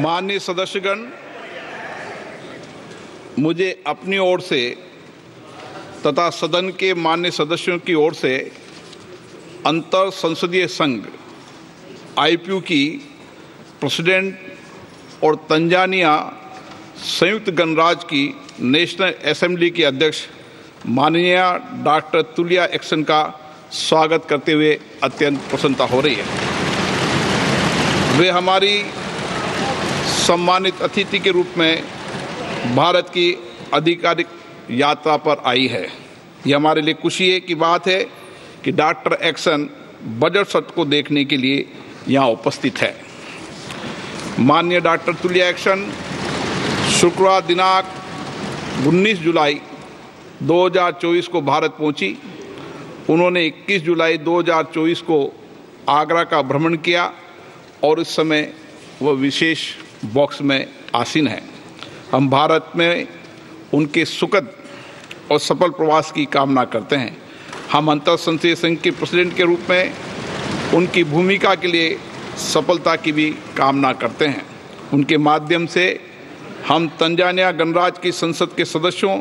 माननीय सदस्यगण, मुझे अपनी ओर से तथा सदन के माननीय सदस्यों की ओर से अंतर संसदीय संघ आईपीयू की प्रेसिडेंट और तंजानिया संयुक्त गणराज्य की नेशनल असेंबली के अध्यक्ष माननीय डॉक्टर तुलिया एक्सन का स्वागत करते हुए अत्यंत प्रसन्नता हो रही है। वे हमारी सम्मानित अतिथि के रूप में भारत की आधिकारिक यात्रा पर आई है। यह हमारे लिए खुशी की बात है कि डॉक्टर एक्सन बजट सत्र को देखने के लिए यहाँ उपस्थित है। माननीय डॉक्टर तुलिया एक्सन शुक्रवार दिनांक 19 जुलाई 2024 को भारत पहुंची। उन्होंने 21 जुलाई 2024 को आगरा का भ्रमण किया और इस समय वह विशेष बॉक्स में आसीन है। हम भारत में उनके सुखद और सफल प्रवास की कामना करते हैं। हम अंतर संसदीय संघ के प्रेसिडेंट के रूप में उनकी भूमिका के लिए सफलता की भी कामना करते हैं। उनके माध्यम से हम तंजानिया गणराज्य की संसद के सदस्यों,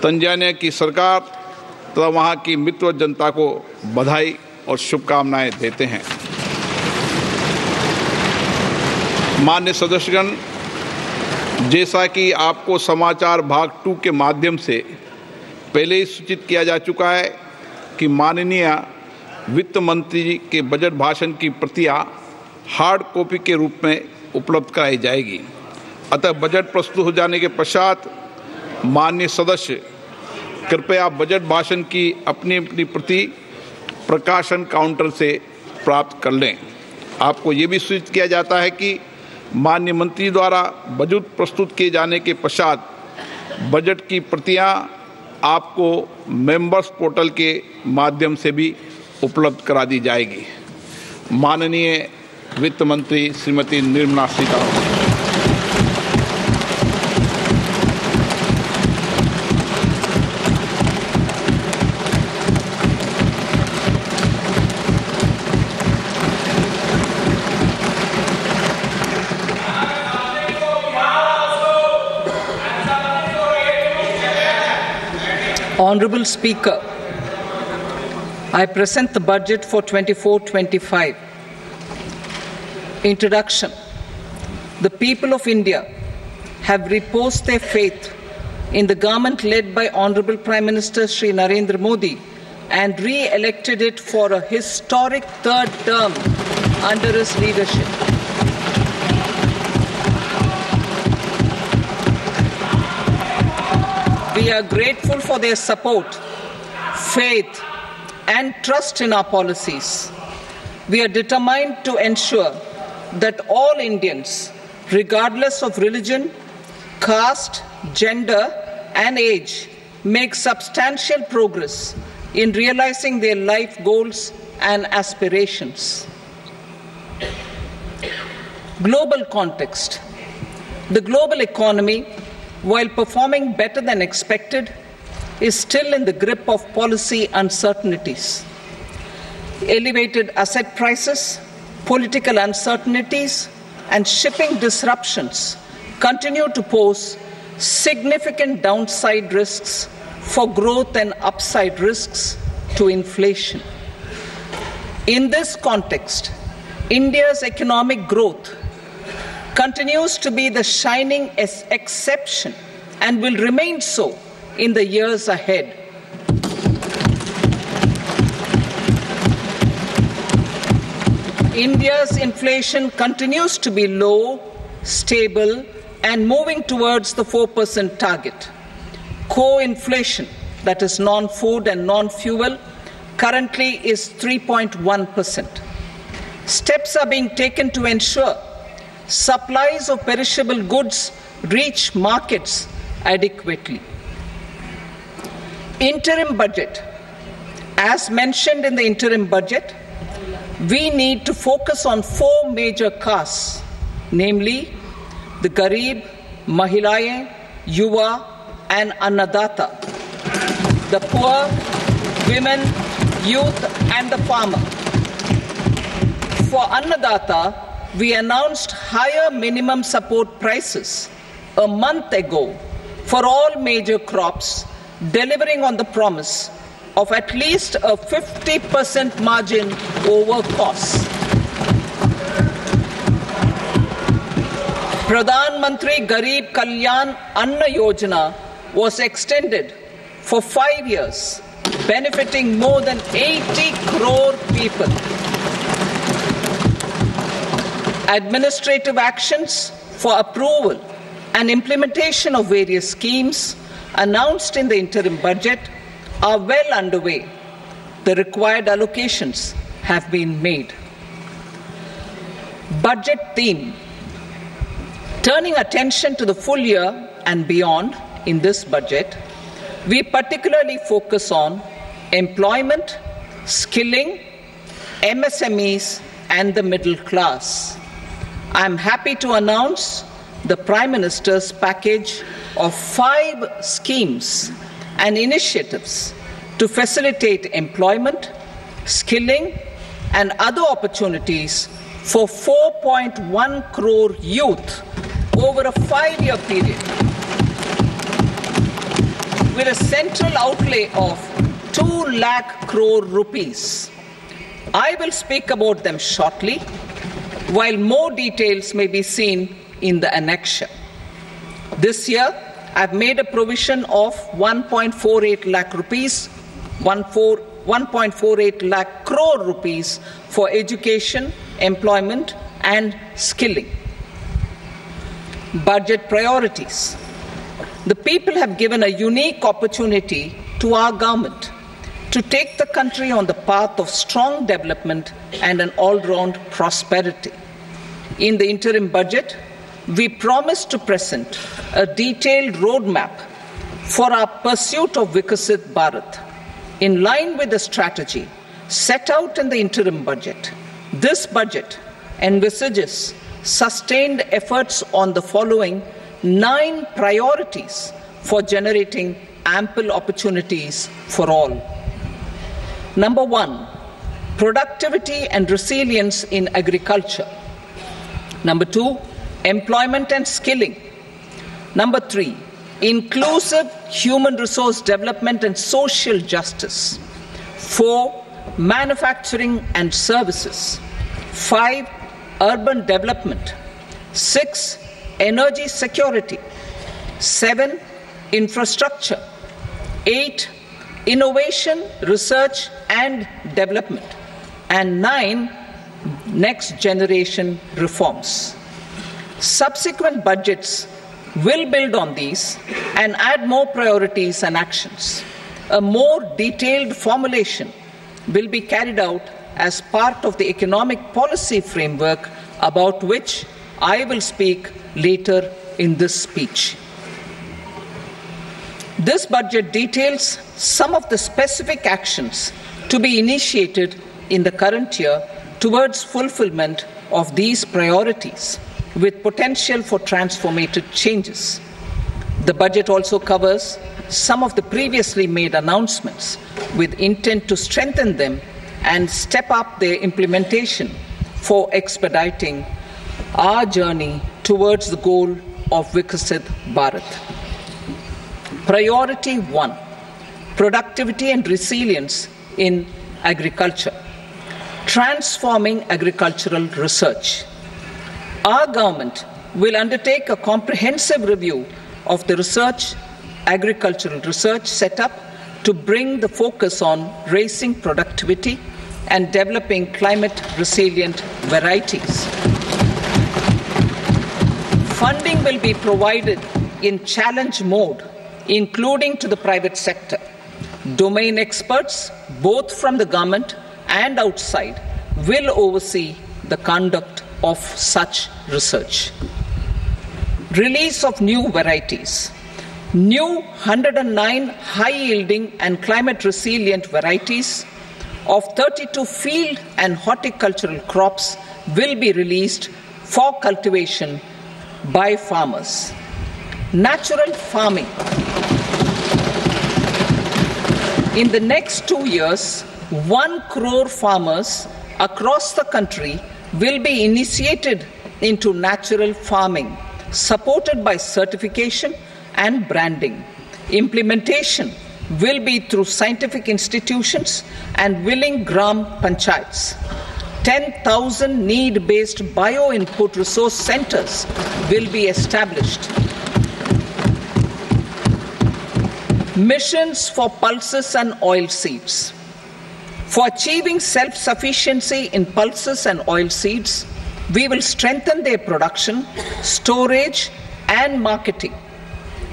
तंजानिया की सरकार तथा वहाँ की मित्र जनता को बधाई और शुभकामनाएं देते हैं। माननीय सदस्यगण, जैसा कि आपको समाचार भाग 2 के माध्यम से पहले ही सूचित किया जा चुका है कि माननीय वित्त मंत्री जी के बजट भाषण की प्रतियां हार्ड कॉपी के रूप में उपलब्ध कराई जाएगी। अतः बजट प्रस्तुत हो जाने के पश्चात माननीय सदस्य कृपया बजट भाषण की अपनी अपनी प्रति प्रकाशन काउंटर से प्राप्त कर लें। आपको ये भी सूचित किया जाता है कि माननीय मंत्री द्वारा बजट प्रस्तुत किए जाने के पश्चात बजट की प्रतियां आपको मेंबर्स पोर्टल के माध्यम से भी उपलब्ध करा दी जाएगी। माननीय वित्त मंत्री Shrimati Nirmala Sitharaman. Honorable Speaker, I present the budget for 24-25. Introduction. The people of India have reposed their faith in the government led by Honorable Prime Minister Shri Narendra Modi and re-elected it for a historic third term under his leadership. We are grateful for their support, faith, and trust in our policies. We are determined to ensure that all Indians, regardless of religion, caste, gender, and age, make substantial progress in realizing their life goals and aspirations. Global context. The global economy, while performing better than expected, is still in the grip of policy uncertainties. Elevated asset prices, political uncertainties, and shipping disruptions continue to pose significant downside risks for growth and upside risks to inflation. In this context, India's economic growth continues to be the shining exception and will remain so in the years ahead. India's inflation continues to be low, stable, and moving towards the 4% target. Core inflation, that is non-food and non-fuel, currently is 3.1%. Steps are being taken to ensure supplies of perishable goods reach markets adequately. Interim budget. As mentioned in the interim budget, we need to focus on 4 major castes, namely the Garib, Mahilaye, Yuva, and Annadata, the poor, women, youth, and the farmer. For Annadata, we announced higher minimum support prices a month ago for all major crops, delivering on the promise of at least a 50% margin over costs. Pradhan Mantri Garib Kalyan Anna Yojana was extended for 5 years, benefiting more than 80 crore people. Administrative actions for approval and implementation of various schemes announced in the interim budget are well underway. The required allocations have been made. Budget theme. Turning attention to the full year and beyond in this budget, we particularly focus on employment, skilling, MSMEs, and the middle class. I am happy to announce the Prime Minister's package of 5 schemes and initiatives to facilitate employment, skilling, and other opportunities for 4.1 crore youth over a 5-year period, with a central outlay of 2 lakh crore rupees. I will speak about them shortly, while more details may be seen in the annexure. This year, I have made a provision of 1.48 lakh rupees, 1.48 lakh crore rupees for education, employment, and skilling. Budget priorities. The people have given a unique opportunity to our government to take the country on the path of strong development and an all-round prosperity. In the interim budget, we promise to present a detailed roadmap for our pursuit of Vikasit Bharat. In line with the strategy set out in the interim budget, this budget envisages sustained efforts on the following 9 priorities for generating ample opportunities for all. Number 1, productivity and resilience in agriculture. Number 2, employment and skilling. Number 3, inclusive human resource development and social justice. 4, manufacturing and services. 5, urban development. 6, energy security. 7, infrastructure. 8, innovation, research and development. And 9, next generation reforms. Subsequent budgets will build on these and add more priorities and actions. A more detailed formulation will be carried out as part of the economic policy framework, about which I will speak later in this speech. This budget details some of the specific actions to be initiated in the current year towards fulfillment of these priorities, with potential for transformative changes. The budget also covers some of the previously made announcements with intent to strengthen them and step up their implementation for expediting our journey towards the goal of Vikasit Bharat. Priority 1, productivity and resilience in agriculture. Transforming agricultural research. Our government will undertake a comprehensive review of the agricultural research setup to bring the focus on raising productivity and developing climate-resilient varieties. Funding will be provided in challenge mode, including to the private sector. Domain experts, both from the government and outside, will oversee the conduct of such research. Release of new varieties. New 109 high-yielding and climate-resilient varieties of 32 field and horticultural crops will be released for cultivation by farmers. Natural farming. In the next 2 years, 1 crore farmers across the country will be initiated into natural farming, supported by certification and branding. Implementation will be through scientific institutions and willing gram panchayats. 10,000 need-based bio-input resource centers will be established. Missions for pulses and oilseeds. For achieving self-sufficiency in pulses and oilseeds, we will strengthen their production, storage, and marketing.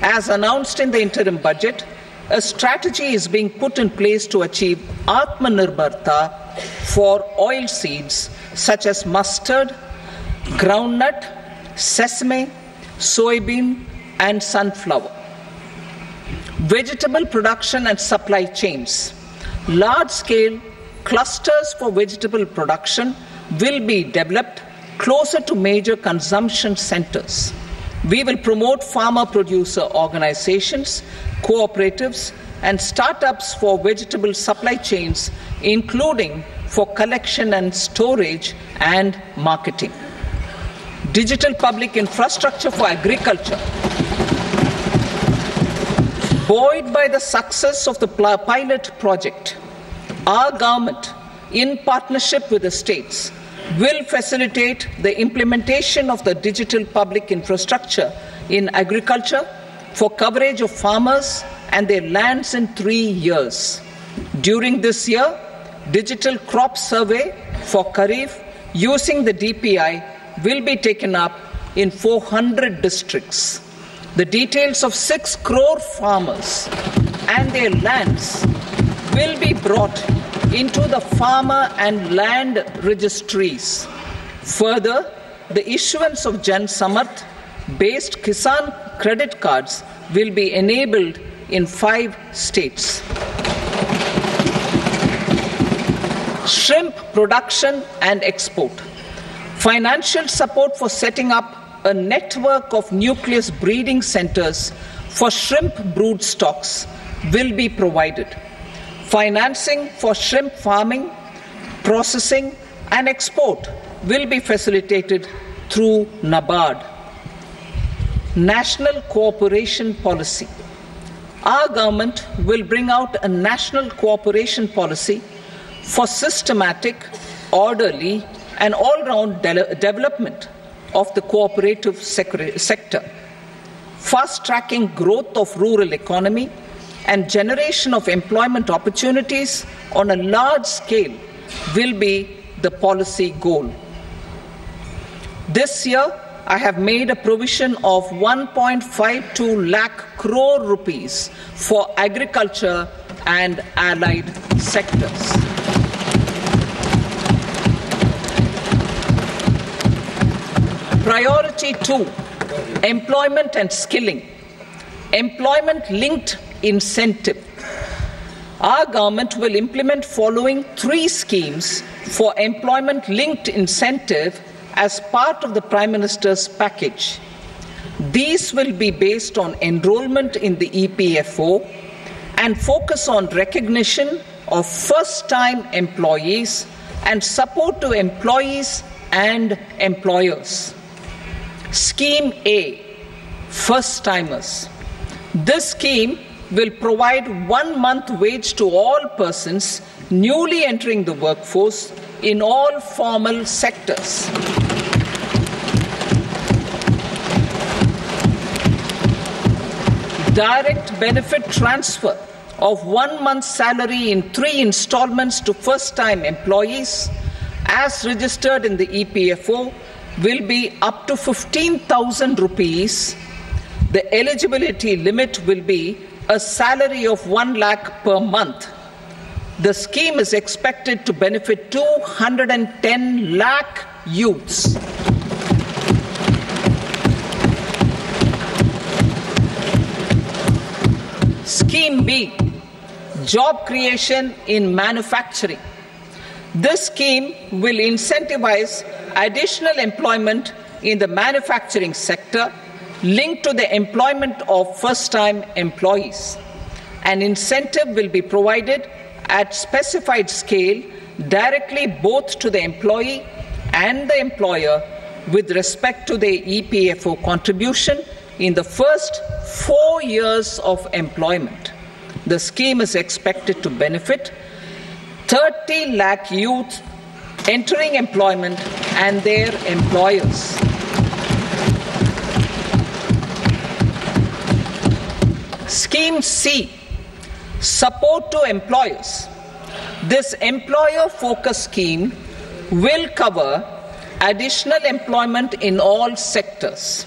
As announced in the interim budget, a strategy is being put in place to achieve Atmanirbharta for oilseeds such as mustard, groundnut, sesame, soybean, and sunflower. Vegetable production and supply chains. Large-scale clusters for vegetable production will be developed closer to major consumption centers. We will promote farmer-producer organizations, cooperatives, and startups for vegetable supply chains, including for collection and storage and marketing. Digital public infrastructure for agriculture. Buoyed by the success of the pilot project, our government, in partnership with the states, will facilitate the implementation of the digital public infrastructure in agriculture for coverage of farmers and their lands in 3 years. During this year, digital crop survey for Kharif using the DPI will be taken up in 400 districts. The details of 6 crore farmers and their lands will be brought into the farmer and land registries. Further, the issuance of Jan Samarth based Kisan credit cards will be enabled in 5 states. Shrimp production and export. Financial support for setting up a network of nucleus breeding centers for shrimp brood stocks will be provided. Financing for shrimp farming, processing, and export will be facilitated through NABARD. National cooperation policy. Our government will bring out a national cooperation policy for systematic, orderly, and all-round development of the cooperative sector, fast-tracking growth of rural economy and generation of employment opportunities on a large scale will be the policy goal. This year, I have made a provision of 1.52 lakh crore rupees for agriculture and allied sectors. Priority 2, employment and skilling. Employment-linked incentive. Our government will implement following 3 schemes for employment-linked incentive as part of the Prime Minister's package. These will be based on enrollment in the EPFO and focus on recognition of first-time employees and support to employees and employers. Scheme A, first-timers. This scheme will provide 1 month wage to all persons newly entering the workforce in all formal sectors. Direct benefit transfer of 1 month's salary in 3 installments to first-time employees as registered in the EPFO will be up to 15,000 rupees. The eligibility limit will be a salary of 1 lakh per month. The scheme is expected to benefit 210 lakh youths. Scheme B, job creation in manufacturing. This scheme will incentivize additional employment in the manufacturing sector linked to the employment of first-time employees. An incentive will be provided at specified scale directly both to the employee and the employer with respect to their EPFO contribution in the first 4 years of employment. The scheme is expected to benefit 30 lakh youth entering employment and their employers. Scheme C, support to employers. This employer-focused scheme will cover additional employment in all sectors.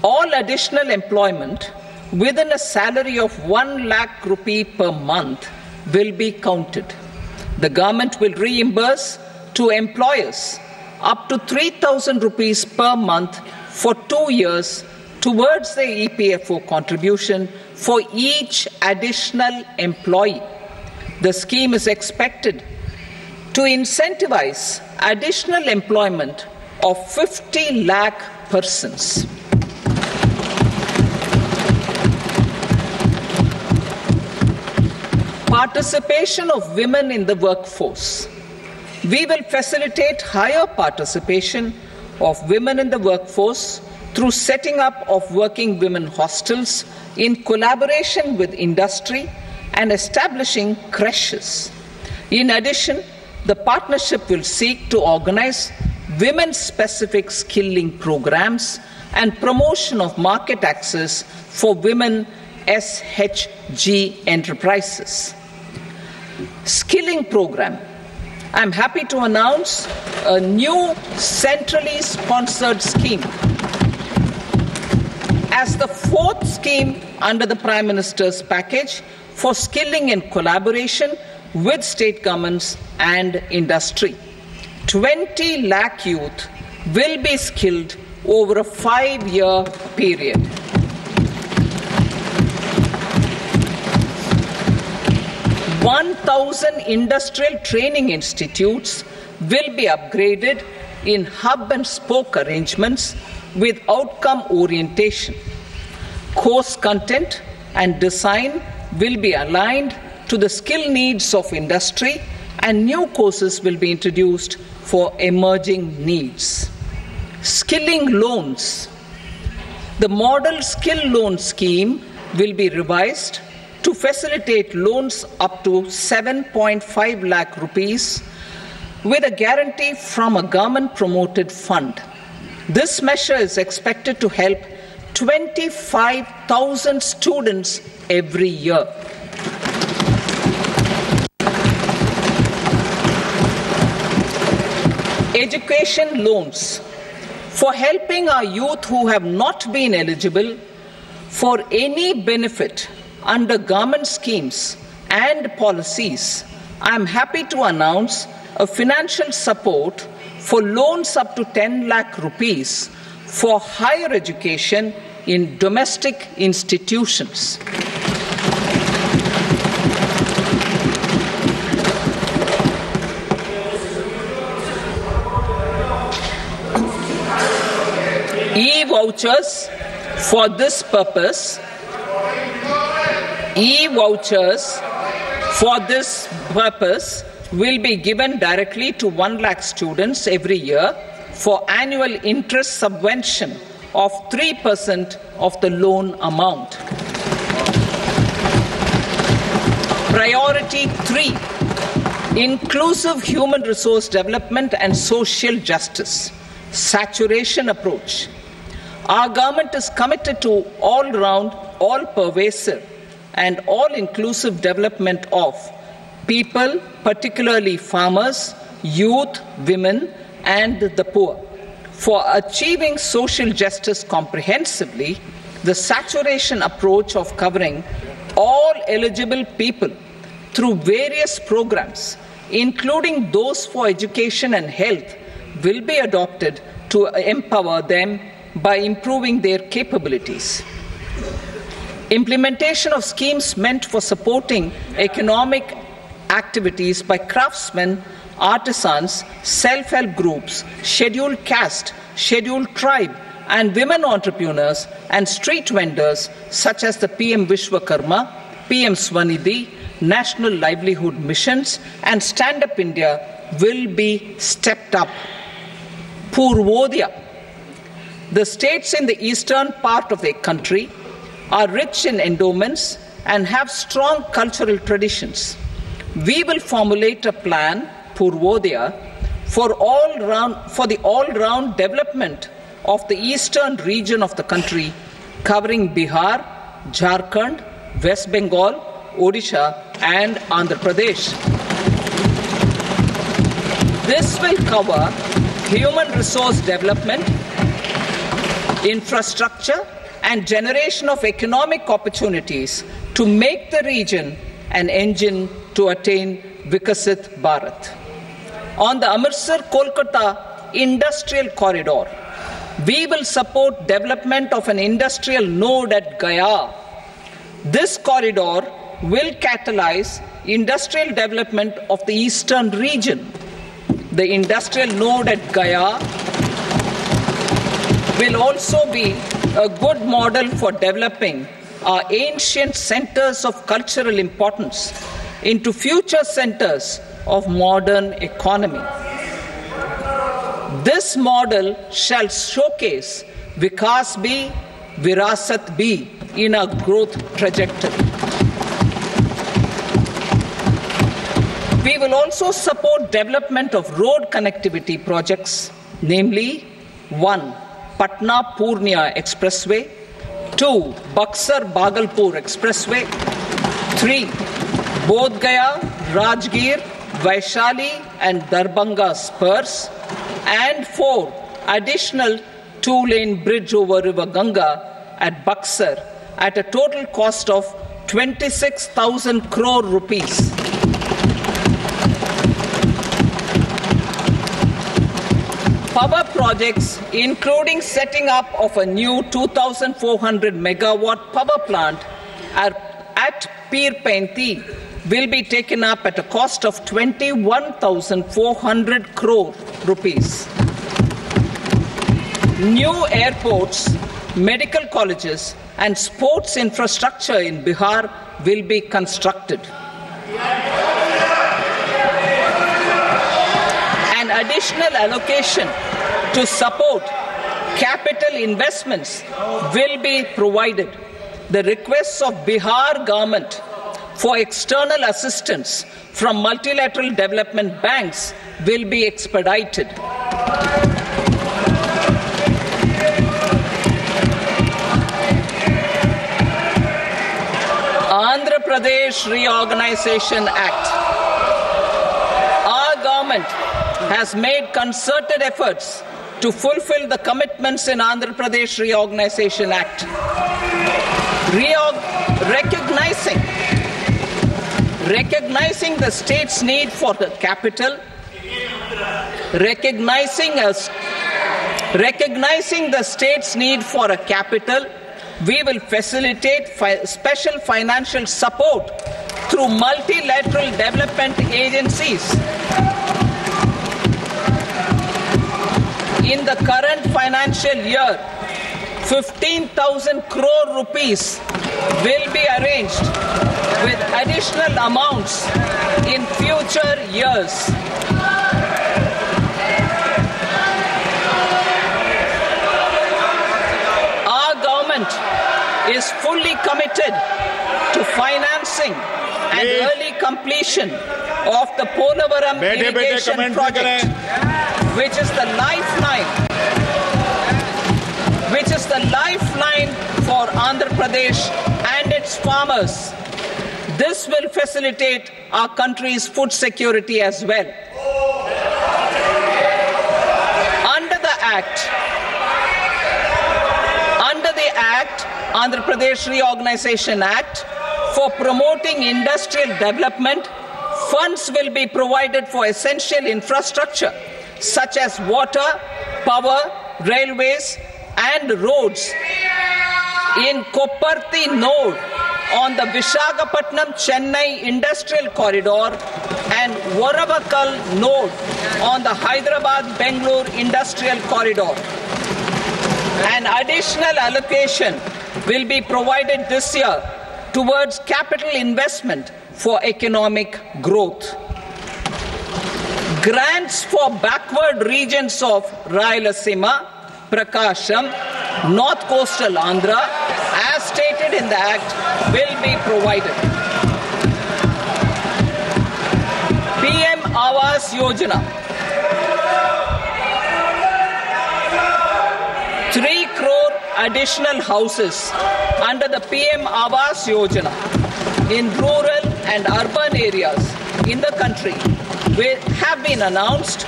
All additional employment within a salary of 1 lakh rupee per month will be counted. The government will reimburse to employers up to 3,000 rupees per month for 2 years towards the EPFO contribution for each additional employee. The scheme is expected to incentivize additional employment of 50 lakh persons. Participation of women in the workforce. We will facilitate higher participation of women in the workforce through setting up of working women hostels in collaboration with industry and establishing creches. In addition, the partnership will seek to organize women-specific skilling programs and promotion of market access for women SHG enterprises. Skilling program. I'm happy to announce a new centrally sponsored scheme as the fourth scheme under the Prime Minister's package for skilling in collaboration with state governments and industry. 20 lakh youth will be skilled over a 5-year period. "1,000 industrial training institutes will be upgraded in hub and spoke arrangements with outcome orientation. Course content and design will be aligned to the skill needs of industry, and new courses will be introduced for emerging needs." Skilling loans. The model skill loan scheme will be revised to facilitate loans up to 7.5 lakh rupees with a guarantee from a government-promoted fund. This measure is expected to help 25,000 students every year. Education loans. For helping our youth who have not been eligible for any benefit under government schemes and policies, I am happy to announce a financial support for loans up to 10 lakh rupees for higher education in domestic institutions. E-vouchers for this purpose. E-vouchers for this purpose will be given directly to 1 lakh students every year for annual interest subvention of 3% of the loan amount. Priority 3, inclusive human resource development and social justice, saturation approach. Our government is committed to all-round, all-pervasive and all-inclusive development of people, particularly farmers, youth, women, and the poor. For achieving social justice comprehensively, the saturation approach of covering all eligible people through various programs, including those for education and health, will be adopted to empower them by improving their capabilities. Implementation of schemes meant for supporting economic activities by craftsmen, artisans, self-help groups, scheduled caste, scheduled tribe, and women entrepreneurs and street vendors such as the PM Vishwakarma, PM Swanidhi, National Livelihood Missions, and Stand Up India will be stepped up. Purvodaya. The states in the eastern part of the country are rich in endowments and have strong cultural traditions. We will formulate a plan, Purvodaya, for the all-round development of the eastern region of the country, covering Bihar, Jharkhand, West Bengal, Odisha, and Andhra Pradesh. This will cover human resource development, infrastructure, and generation of economic opportunities to make the region an engine to attain Vikasit Bharat. On the Amritsar-Kolkata Industrial Corridor, we will support development of an industrial node at Gaya. This corridor will catalyze industrial development of the eastern region. The industrial node at Gaya will also be a good model for developing our ancient centers of cultural importance into future centers of modern economy. This model shall showcase Vikas B, Virasat B in a growth trajectory. We will also support development of road connectivity projects, namely 1. Patna-Purnia Expressway, 2. Buxar-Bhagalpur Expressway, 3. Bodh Gaya, Rajgir, Vaishali and Darbhanga spurs, and 4. Additional 2-lane bridge over River Ganga at Buxar at a total cost of 26,000 crore rupees. Power projects, including setting up of a new 2,400 megawatt power plant at Pvt Ltd, will be taken up at a cost of 21,400 crore rupees. New airports, medical colleges, and sports infrastructure in Bihar will be constructed. An additional allocation to support capital investments will be provided. The requests of Bihar government for external assistance from multilateral development banks will be expedited. Andhra Pradesh Reorganization Act. Our government has made concerted efforts to fulfill the commitments in Andhra Pradesh Reorganization Act. Recognizing the state's need for the capital, recognizing the state's need for a capital, we will facilitate special financial support through multilateral development agencies. In the current financial year, 15,000 crore rupees will be arranged with additional amounts in future years. Our government is fully committed to financing and early completion of the Polavaram irrigation project, which is the lifeline for Andhra Pradesh and its farmers. This will facilitate our country's food security as well. Under the Andhra Pradesh Reorganization Act, for promoting industrial development, funds will be provided for essential infrastructure such as water, power, railways, and roads. In Kopparthi node on the Visakhapatnam-Chennai Industrial Corridor and Varavakal node on the Hyderabad-Bangalore Industrial Corridor. An additional allocation will be provided this year towards capital investment for economic growth. Grants for backward regions of Rayalaseema, Prakasham, North Coastal Andhra, as stated in the Act, will be provided. PM Awas Yojana. 3 crore additional houses under the PM Awas Yojana in rural and urban areas in the country have been announced,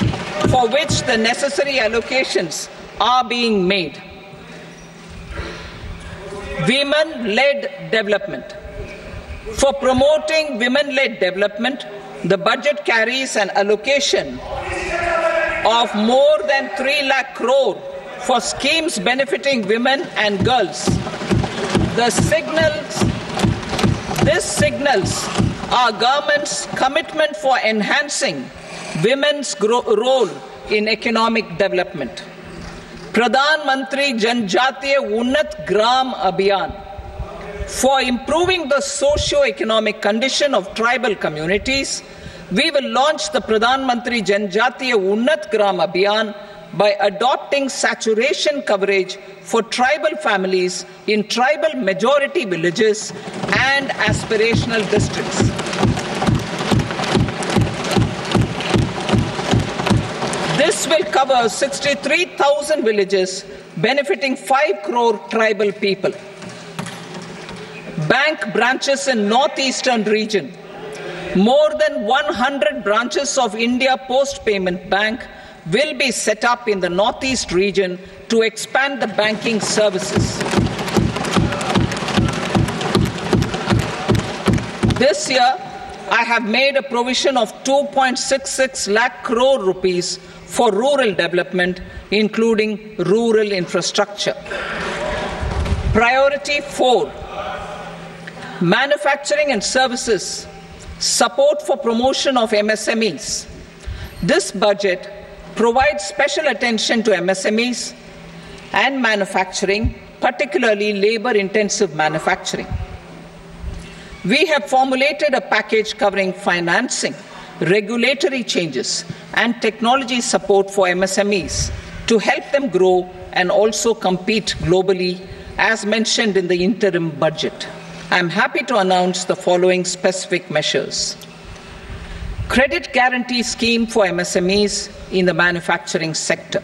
for which the necessary allocations are being made. Women-led development. For promoting women-led development, the budget carries an allocation of more than 3 lakh crore for schemes benefiting women and girls. This signals our government's commitment for enhancing women's role in economic development. Pradhan Mantri Janjatiya Unnat Gram Abhiyan. For improving the socio-economic condition of tribal communities, we will launch the Pradhan Mantri Janjatiya Unnat Gram Abhiyan by adopting saturation coverage for tribal families in tribal majority villages and aspirational districts. This will cover 63,000 villages, benefiting 5 crore tribal people. Bank branches in northeastern region. More than 100 branches of India Post Payment Bank will be set up in the northeast region to expand the banking services. This year, I have made a provision of 2.66 lakh crore rupees for rural development, including rural infrastructure. Priority 4, manufacturing and services, support for promotion of MSMEs. This budget provides special attention to MSMEs and manufacturing, particularly labor-intensive manufacturing. We have formulated a package covering financing, regulatory changes, and technology support for MSMEs to help them grow and also compete globally, as mentioned in the interim budget. I am happy to announce the following specific measures. Credit guarantee scheme for MSMEs in the manufacturing sector.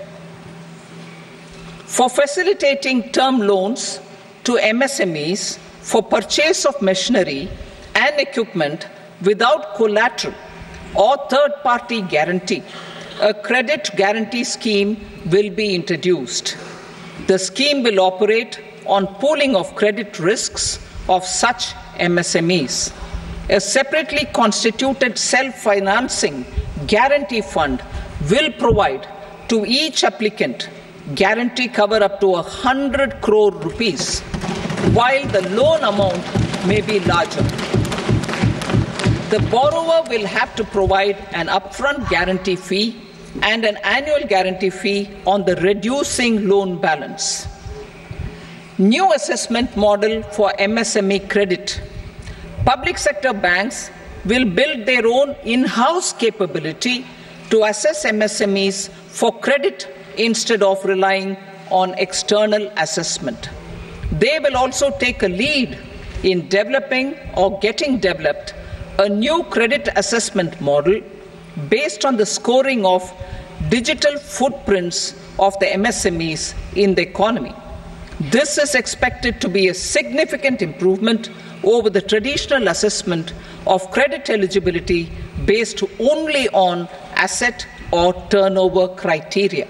For facilitating term loans to MSMEs for purchase of machinery and equipment without collateral or third-party guarantee, a credit guarantee scheme will be introduced. The scheme will operate on pooling of credit risks of such MSMEs. A separately constituted self-financing guarantee fund will provide to each applicant guarantee cover up to 100 crore rupees, while the loan amount may be larger. The borrower will have to provide an upfront guarantee fee and an annual guarantee fee on the reducing loan balance. New assessment model for MSME credit. Public sector banks will build their own in-house capability to assess MSMEs for credit instead of relying on external assessment. They will also take a lead in developing or getting developed a new credit assessment model based on the scoring of digital footprints of the MSMEs in the economy. This is expected to be a significant improvement over the traditional assessment of credit eligibility based only on asset or turnover criteria.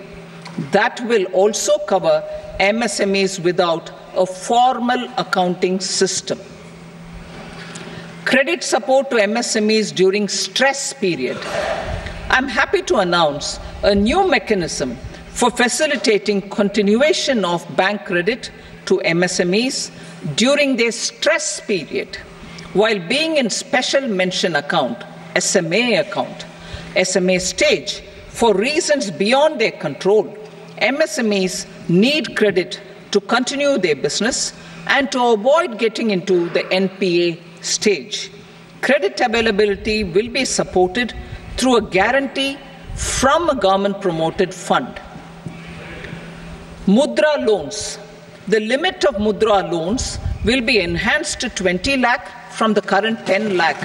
That will also cover MSMEs without a formal accounting system. Credit support to MSMEs during stress period. I'm happy to announce a new mechanism for facilitating continuation of bank credit to MSMEs during their stress period while being in special mention account, SMA stage, for reasons beyond their control. MSMEs need credit to continue their business and to avoid getting into the NPA stage. Credit availability will be supported through a guarantee from a government-promoted fund. Mudra loans. The limit of Mudra loans will be enhanced to 20 lakh from the current 10 lakh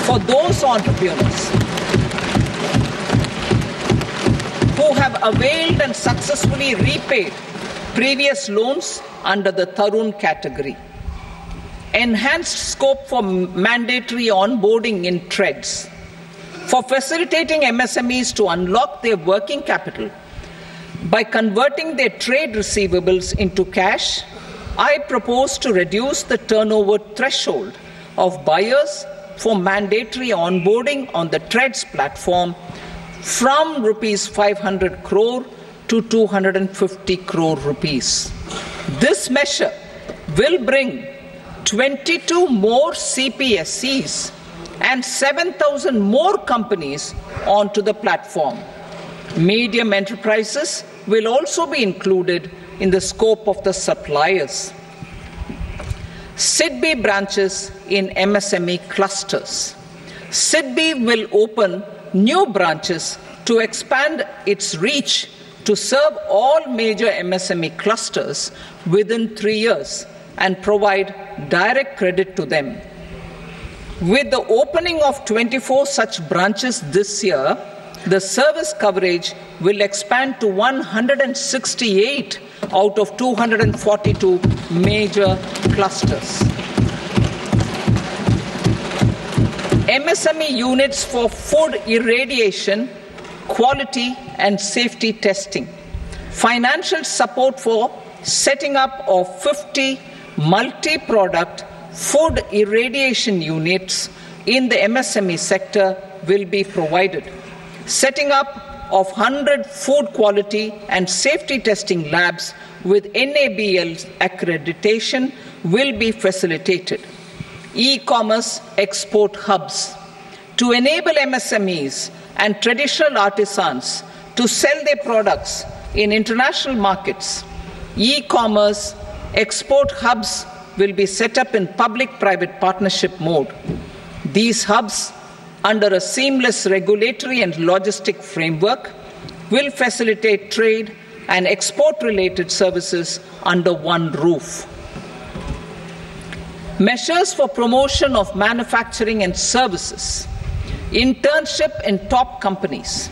for those entrepreneurs who have availed and successfully repaid previous loans under the Tarun category. Enhanced scope for mandatory onboarding in trades. For facilitating MSMEs to unlock their working capital by converting their trade receivables into cash, I propose to reduce the turnover threshold of buyers for mandatory onboarding on the trades platform from rupees 500 crore to 250 crore rupees. This measure will bring 22 more CPSCs and 7,000 more companies onto the platform. Medium enterprises will also be included in the scope of the suppliers. SIDBI branches in MSME clusters. SIDBI will open new branches to expand its reach to serve all major MSME clusters within 3 years and provide direct credit to them. With the opening of 24 such branches this year, the service coverage will expand to 168 out of 242 major clusters. MSME units for food irradiation, quality and safety testing. Financial support for setting up of 50 multi-product food irradiation units in the MSME sector will be provided. Setting up of 100 food quality and safety testing labs with NABL accreditation will be facilitated. E-commerce export hubs. To enable MSMEs and traditional artisans to sell their products in international markets, e-commerce export hubs will be set up in public-private partnership mode. These hubs, under a seamless regulatory and logistic framework, will facilitate trade and export-related services under one roof. Measures for promotion of manufacturing and services. Internship in top companies.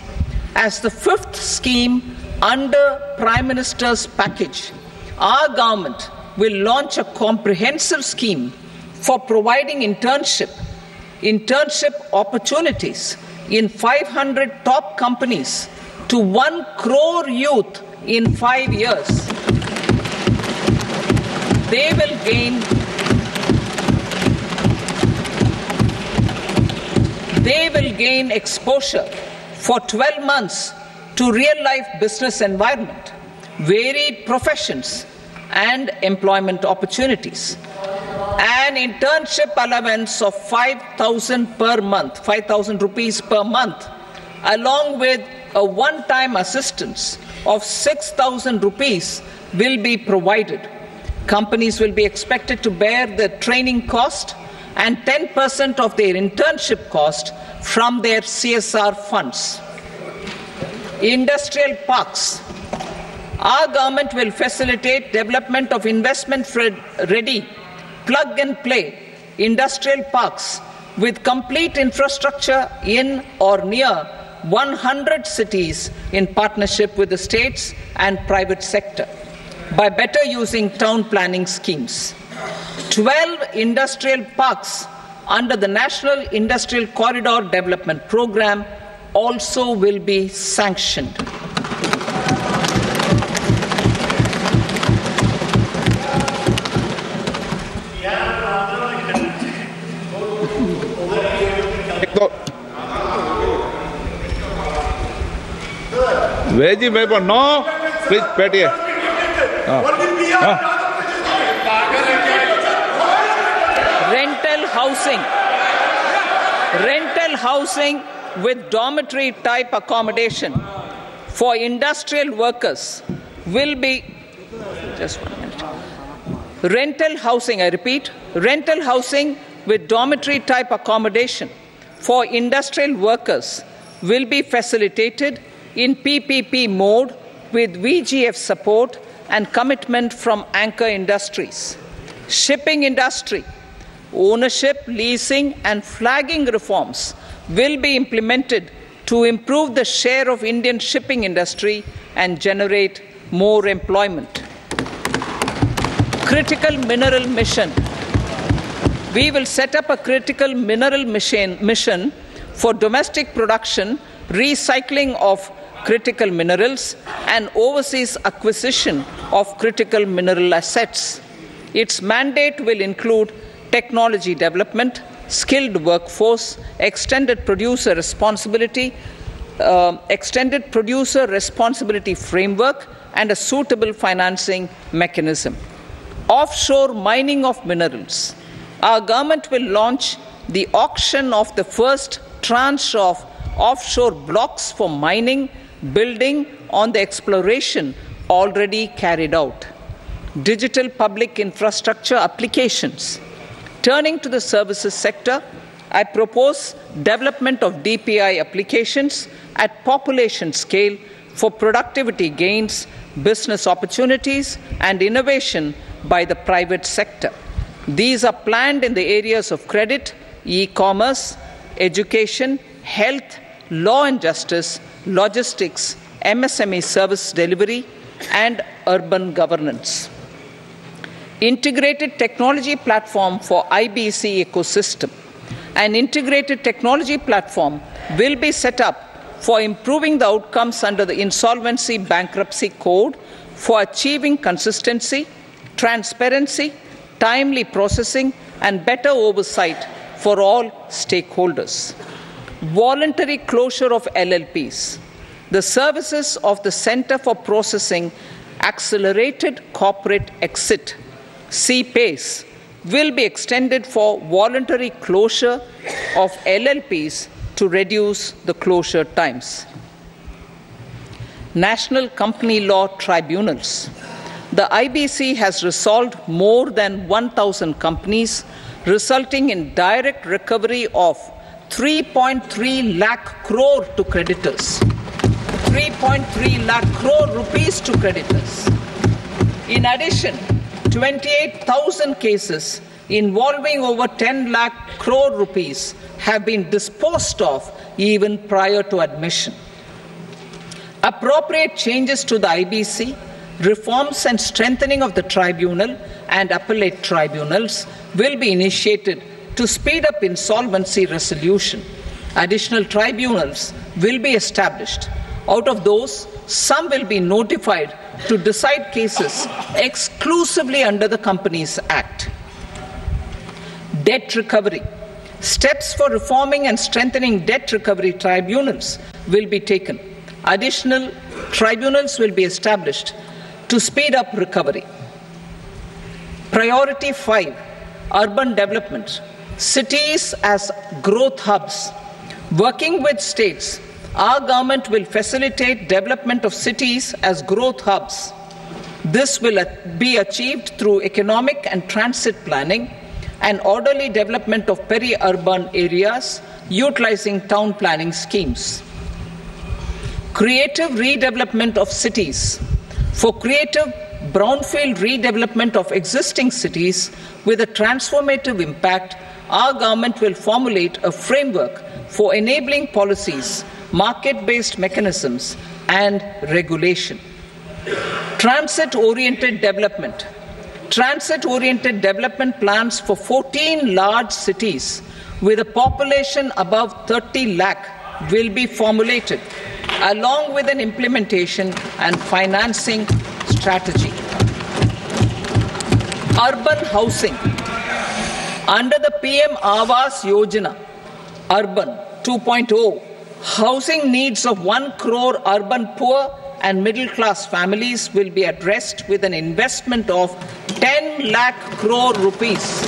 As the fifth scheme under Prime Minister's package, our government will launch a comprehensive scheme for providing internship opportunities in 500 top companies to 1 crore youth in 5 years. They will gain exposure for 12 months to real-life business environment, varied professions, and employment opportunities. An internship allowance of 5,000 per month, 5,000 rupees per month, along with a one-time assistance of 6,000 rupees will be provided. Companies will be expected to bear the training cost and 10% of their internship cost from their CSR funds. Industrial parks. Our government will facilitate development of investment-ready, plug-and-play industrial parks with complete infrastructure in or near 100 cities in partnership with the states and private sector by better using town planning schemes. 12 industrial parks under the National Industrial Corridor Development Program also will be sanctioned. Veggie paper, no. Please, Patty. Rental housing with dormitory type accommodation for industrial workers will be, just 1 minute. Rental housing, I repeat, rental housing with dormitory type accommodation for industrial workers will be facilitated in PPP mode with VGF support and commitment from anchor industries. Shipping industry, ownership, leasing and flagging reforms will be implemented to improve the share of Indian shipping industry and generate more employment. Critical mineral mission. We will set up a critical mineral mission for domestic production, recycling of critical minerals and overseas acquisition of critical mineral assets. Its mandate will include technology development, skilled workforce, extended producer responsibility framework, and a suitable financing mechanism. Offshore mining of minerals. Our government will launch the auction of the first tranche of offshore blocks for mining, building on the exploration already carried out. Digital public infrastructure applications. Turning to the services sector, I propose development of DPI applications at population scale for productivity gains, business opportunities, and innovation by the private sector. These are planned in the areas of credit, e-commerce, education, health, law and justice, logistics, MSME service delivery, and urban governance. Integrated technology platform for IBC ecosystem. An integrated technology platform will be set up for improving the outcomes under the Insolvency Bankruptcy Code for achieving consistency, transparency, timely processing, and better oversight for all stakeholders. Voluntary closure of LLPs. The services of the Center for Processing Accelerated Corporate Exit, CPACE, will be extended for voluntary closure of LLPs to reduce the closure times. National Company Law Tribunals. The IBC has resolved more than 1,000 companies, resulting in direct recovery of 3.3 lakh crore to creditors. 3.3 lakh crore rupees to creditors. In addition, 28,000 cases involving over 10 lakh crore rupees have been disposed of even prior to admission. Appropriate changes to the IBC, reforms and strengthening of the tribunal and appellate tribunals will be initiated to speed up insolvency resolution. Additional tribunals will be established. Out of those, some will be notified to decide cases exclusively under the Companies Act. Debt recovery. Steps for reforming and strengthening debt recovery tribunals will be taken. Additional tribunals will be established to speed up recovery. Priority 5, urban development. Cities as growth hubs. Working with states, our government will facilitate development of cities as growth hubs. This will be achieved through economic and transit planning and orderly development of peri-urban areas utilizing town planning schemes. Creative redevelopment of cities. For creative brownfield redevelopment of existing cities with a transformative impact, our government will formulate a framework for enabling policies, market-based mechanisms, and regulation. Transit-oriented development. Transit-oriented development plans for 14 large cities with a population above 30 lakh will be formulated, along with an implementation and financing strategy. Urban housing. Under the PM Awas Yojana, Urban 2.0, housing needs of 1 crore urban poor and middle-class families will be addressed with an investment of 10 lakh crore rupees.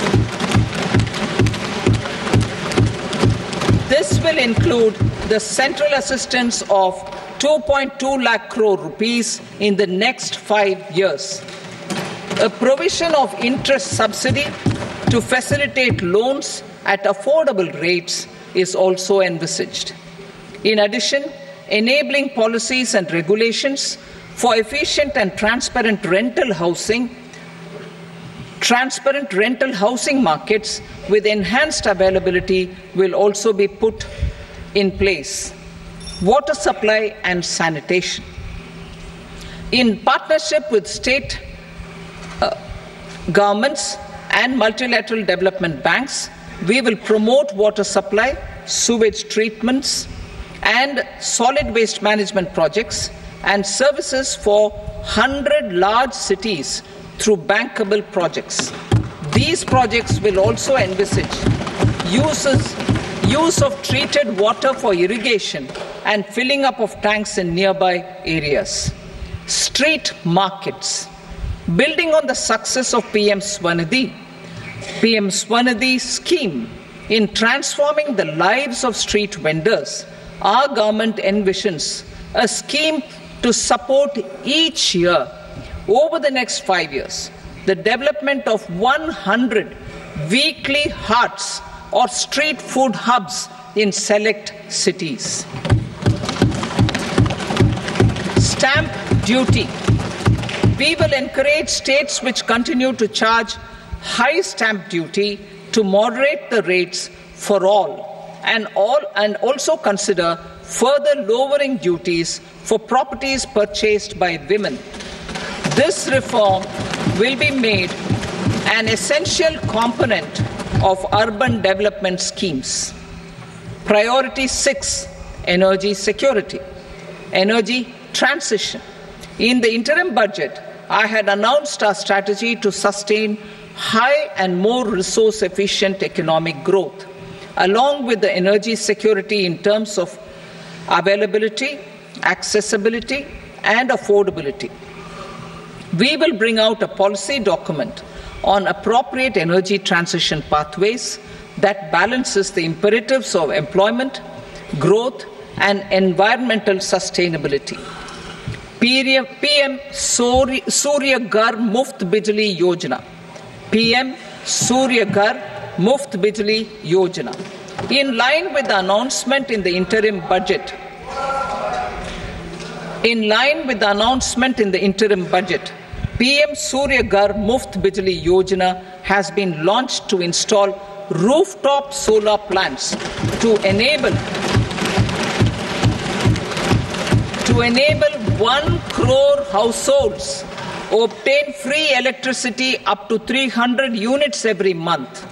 This will include the central assistance of 2.2 lakh crore rupees in the next 5 years. A provision of interest subsidy to facilitate loans at affordable rates is also envisaged. In addition, enabling policies and regulations for efficient and transparent rental housing markets with enhanced availability will also be put in place. Water supply and sanitation. In partnership with state governments and multilateral development banks, we will promote water supply, sewage treatments, and solid waste management projects and services for 100 large cities through bankable projects. These projects will also envisage use of treated water for irrigation and filling up of tanks in nearby areas. Street markets. Building on the success of PM Swanidhi scheme in transforming the lives of street vendors, our government envisions a scheme to support each year over the next 5 years the development of 100 weekly hearts or street food hubs in select cities. Stamp duty. We will encourage states which continue to charge high stamp duty to moderate the rates for all and also consider further lowering duties for properties purchased by women. This reform will be made an essential component of urban development schemes. Priority 6, energy security, energy transition. In the interim budget, I had announced our strategy to sustain high and more resource-efficient economic growth, along with the energy security in terms of availability, accessibility, and affordability. We will bring out a policy document on appropriate energy transition pathways that balances the imperatives of employment, growth, and environmental sustainability. PM Surya Ghar Muft Bijli Yojana. PM Surya Ghar Muft Bijli Yojana. In line with the announcement in the interim budget, PM Surya Ghar Muft Bijli Yojana has been launched to install rooftop solar plants to enable 1 crore households obtain free electricity up to 300 units every month.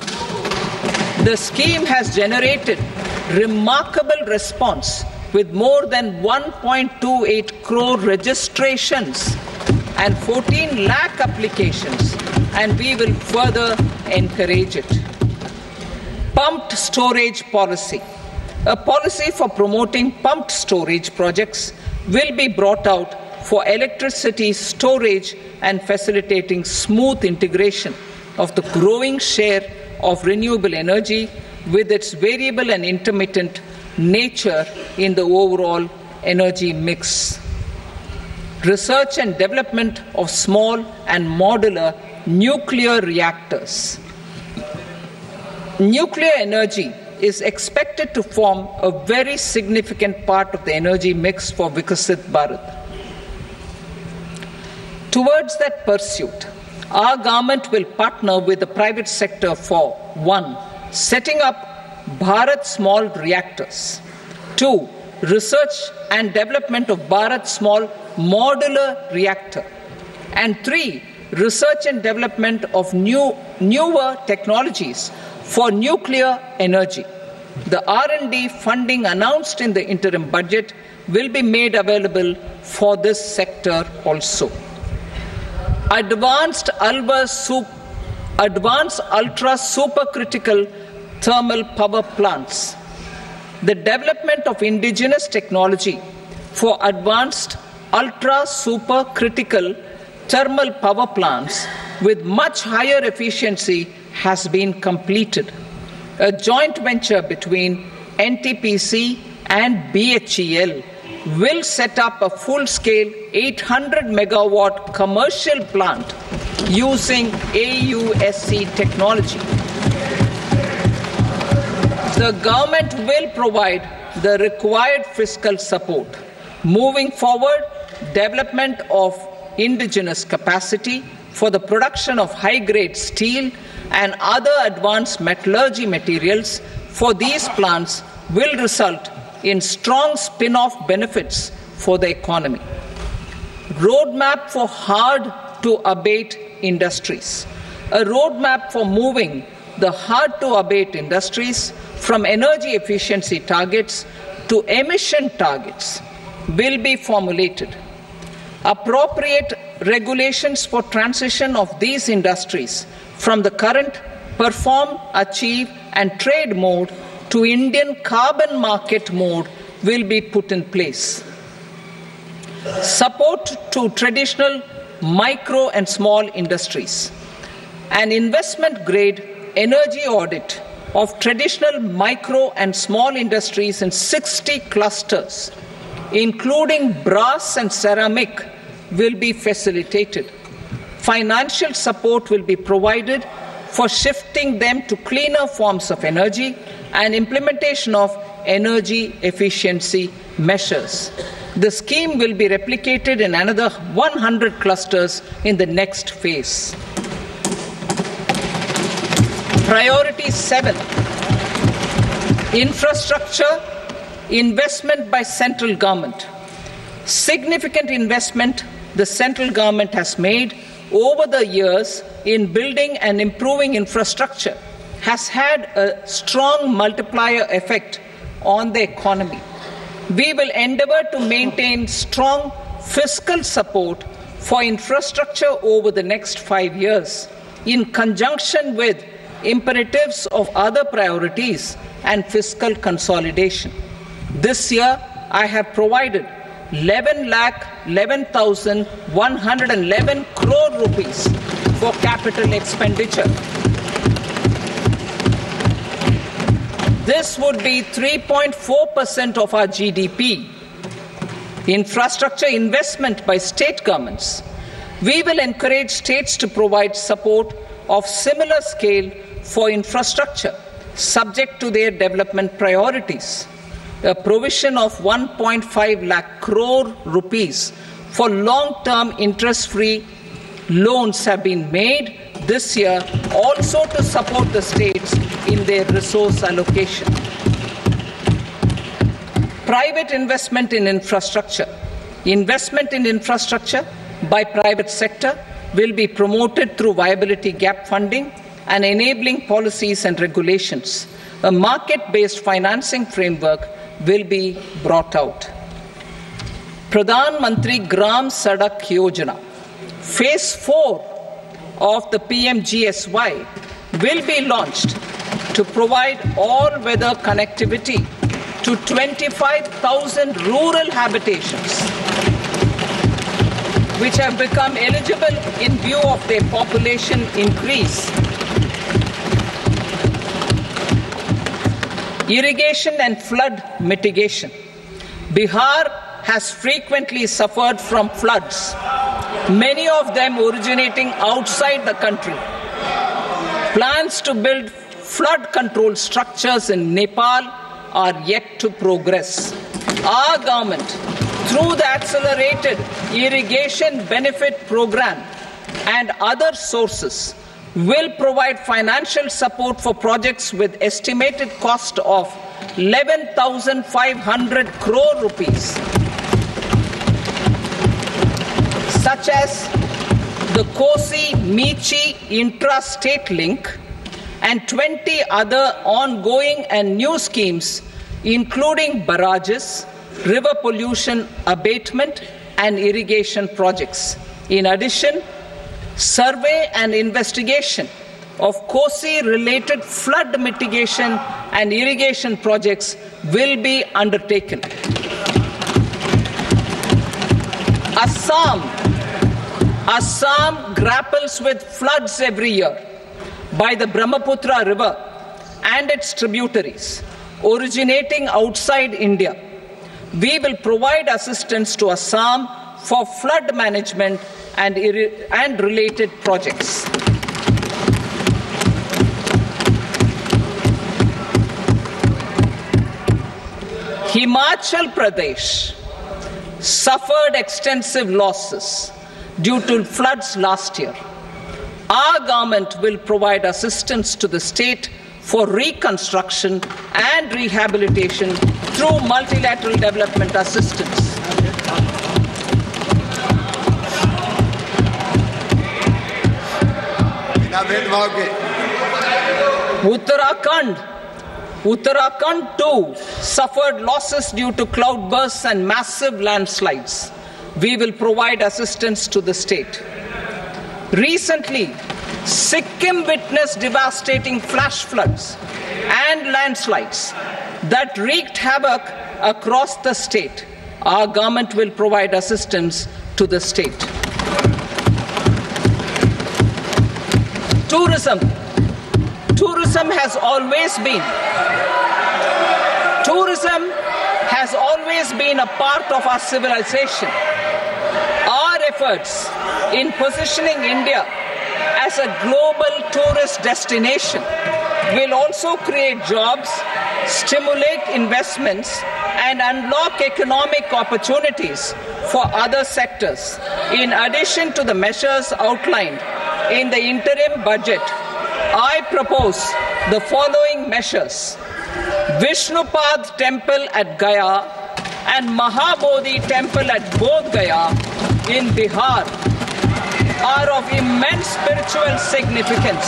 The scheme has generated remarkable response with more than 1.28 crore registrations and 14 lakh applications, and we will further encourage it. Pumped storage policy. A policy for promoting pumped storage projects will be brought out for electricity storage and facilitating smooth integration of the growing share of renewable energy with its variable and intermittent nature in the overall energy mix. Research and development of small and modular nuclear reactors. Nuclear energy is expected to form a very significant part of the energy mix for Vikasit Bharat. Towards that pursuit, our government will partner with the private sector for 1. Setting up Bharat Small Reactors, 2. Research and development of Bharat Small Modular Reactor, and 3. Research and development of newer technologies for nuclear energy. The R&D funding announced in the interim budget will be made available for this sector also. Advanced ultra supercritical thermal power plants. The development of indigenous technology for advanced ultra supercritical thermal power plants with much higher efficiency has been completed. A joint venture between NTPC and BHEL will set up a full-scale 800 megawatt commercial plant using AUSC technology. The government will provide the required fiscal support. Moving forward, development of indigenous capacity for the production of high-grade steel and other advanced metallurgy materials for these plants will result in strong spin-off benefits for the economy. Roadmap for hard-to-abate industries. A roadmap for moving the hard-to-abate industries from energy efficiency targets to emission targets will be formulated. Appropriate regulations for transition of these industries from the current perform, achieve and trade mode to Indian carbon market mode will be put in place. Support to traditional micro and small industries. An investment-grade energy audit of traditional micro and small industries in 60 clusters, including brass and ceramic, will be facilitated. Financial support will be provided for shifting them to cleaner forms of energy and implementation of energy efficiency measures. The scheme will be replicated in another 100 clusters in the next phase. Priority 7, infrastructure investment by central government. Significant investment the central government has made over the years in building and improving infrastructure has had a strong multiplier effect on the economy. We will endeavour to maintain strong fiscal support for infrastructure over the next 5 years in conjunction with imperatives of other priorities and fiscal consolidation. This year, I have provided 11,11,111 crore rupees for capital expenditure. This would be 3.4% of our GDP. Infrastructure investment by state governments. We will encourage states to provide support of similar scale for infrastructure, subject to their development priorities. A provision of 1.5 lakh crore rupees for long-term interest-free loans have been made this year also to support the states in their resource allocation. Private investment in infrastructure. Investment in infrastructure by private sector will be promoted through viability gap funding and enabling policies and regulations. A market-based financing framework will be brought out. Pradhan Mantri Gram Sadak Yojana, Phase 4 of the PMGSY will be launched to provide all-weather connectivity to 25,000 rural habitations, which have become eligible in view of their population increase. Irrigation and flood mitigation. Bihar has frequently suffered from floods, many of them originating outside the country. Plans to build flood control structures in Nepal are yet to progress. Our government, through the Accelerated Irrigation Benefit Program and other sources, will provide financial support for projects with estimated cost of 11,500 crore rupees, such as the Kosi-Michi intra-state link and 20 other ongoing and new schemes, including barrages, river pollution abatement and irrigation projects. In addition, survey and investigation of Kosi-related flood mitigation and irrigation projects will be undertaken. Assam grapples with floods every year by the Brahmaputra River and its tributaries originating outside India. We will provide assistance to Assam for flood management and related projects. Himachal Pradesh suffered extensive losses due to floods last year. Our government will provide assistance to the state for reconstruction and rehabilitation through multilateral development assistance. Uttarakhand too suffered losses due to cloudbursts and massive landslides. We will provide assistance to the state. Recently, Sikkim witnessed devastating flash floods and landslides that wreaked havoc across the state. Our government will provide assistance to the state. Tourism has always been a part of our civilization. Our efforts in positioning India as a global tourist destination will also create jobs, stimulate investments, and unlock economic opportunities for other sectors. In addition to the measures outlined in the interim budget, I propose the following measures. Vishnupad Temple at Gaya and Mahabodhi Temple at Bodh Gaya in Bihar are of immense spiritual significance.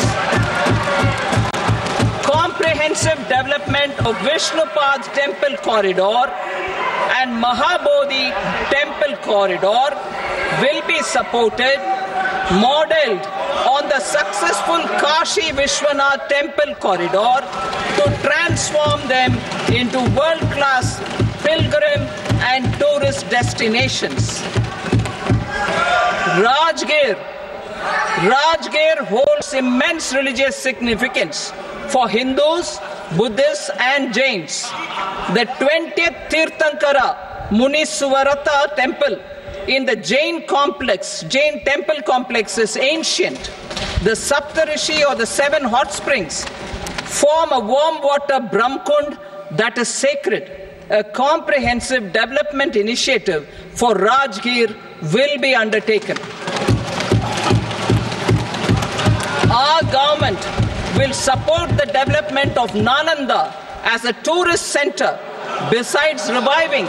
Comprehensive development of Vishnupad Temple Corridor and Mahabodhi Temple Corridor will be supported, modeled on the successful Kashi Vishwanath Temple Corridor to transform them into world-class pilgrim and tourist destinations. Rajgir holds immense religious significance for Hindus, Buddhists and Jains. The 20th Tirthankara Muniswarata Temple in the Jain temple complex is ancient. The Saptarishi or the 7 hot springs form a warm water Brahmkund that is sacred. A comprehensive development initiative for Rajgir will be undertaken. Our government will support the development of Nalanda as a tourist center, besides reviving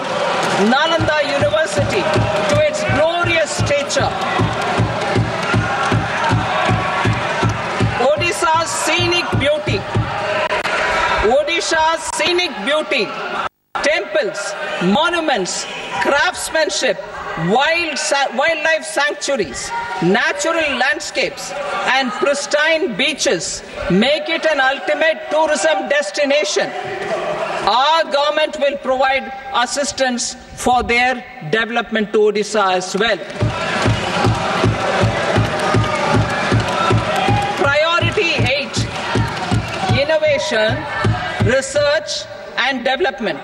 Nalanda University to its glorious stature. Odisha's scenic beauty, temples, monuments, craftsmanship, wildlife sanctuaries, natural landscapes, and pristine beaches make it an ultimate tourism destination. Our government will provide assistance for their development to Odisha as well. Priority 8, innovation, research and development.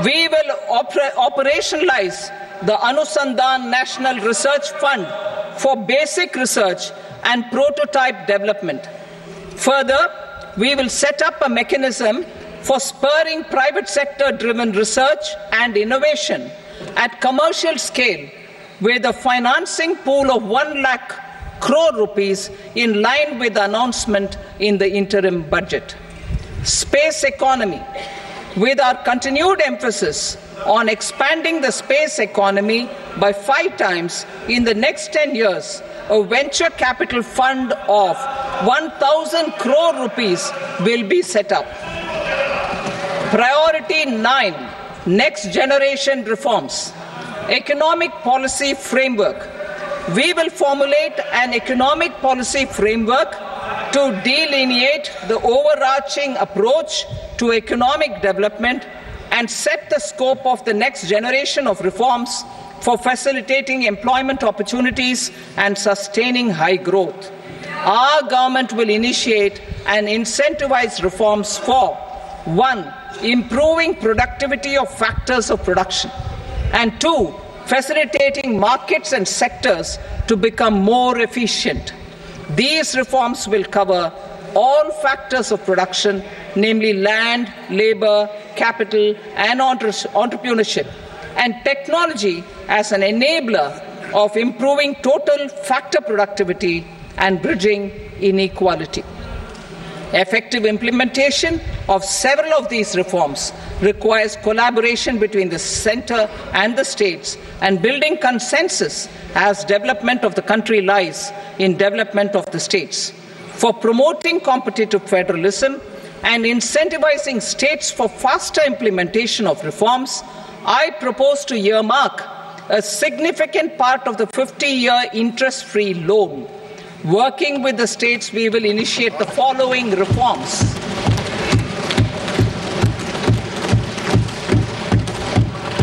We will operationalize the Anusandhan National Research Fund for basic research and prototype development. Further, we will set up a mechanism for spurring private sector-driven research and innovation at commercial scale with a financing pool of 1 lakh crore rupees in line with the announcement in the interim budget. Space economy. With our continued emphasis on expanding the space economy by 5 times in the next 10 years, a venture capital fund of 1,000 crore rupees will be set up. Priority 9, next generation reforms. Economic policy framework. We will formulate an economic policy framework to delineate the overarching approach to economic development and set the scope of the next generation of reforms for facilitating employment opportunities and sustaining high growth. Our government will initiate and incentivize reforms for 1. Improving productivity of factors of production, and 2. Facilitating markets and sectors to become more efficient. These reforms will cover all factors of production, namely land, labor, capital and entrepreneurship, and technology as an enabler of improving total factor productivity and bridging inequality. Effective implementation of several of these reforms requires collaboration between the centre and the states, and building consensus as development of the country lies in development of the states. For promoting competitive federalism and incentivizing states for faster implementation of reforms, I propose to earmark a significant part of the 50-year interest-free loan. Working with the states, we will initiate the following reforms.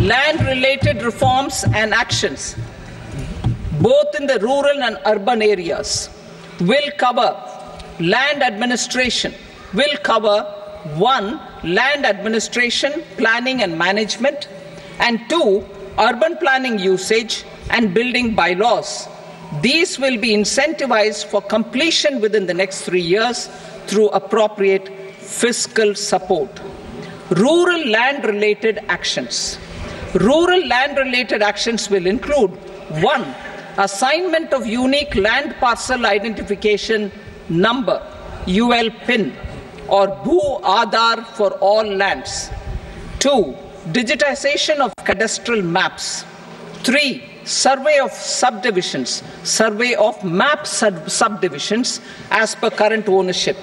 Land-related reforms and actions, both in the rural and urban areas, will cover land administration, will cover 1. Land administration, planning and management, and 2. Urban planning usage and building bylaws. These will be incentivized for completion within the next 3 years through appropriate fiscal support. Rural land-related actions. Rural land-related actions will include 1. Assignment of unique land parcel identification number, UL PIN, or Bhu Aadhaar for all lands. 2. Digitization of cadastral maps. 3. Survey of subdivisions, survey of map subdivisions as per current ownership.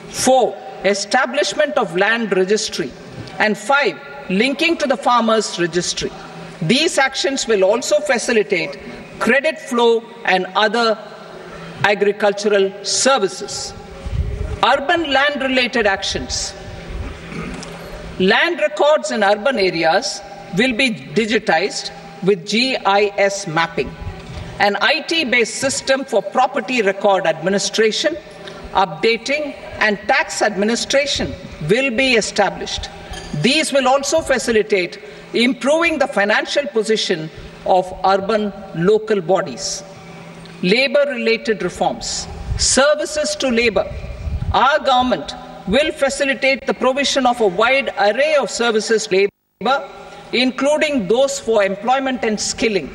4. Establishment of land registry. And 5. Linking to the farmers registry. These actions will also facilitate credit flow and other agricultural services. Urban land-related actions. Land records in urban areas will be digitized with GIS mapping. An IT-based system for property record administration, updating, and tax administration will be established. These will also facilitate improving the financial position of urban local bodies. Labor-related reforms. Services to labor. Our government will facilitate the provision of a wide array of services to labor, including those for employment and skilling.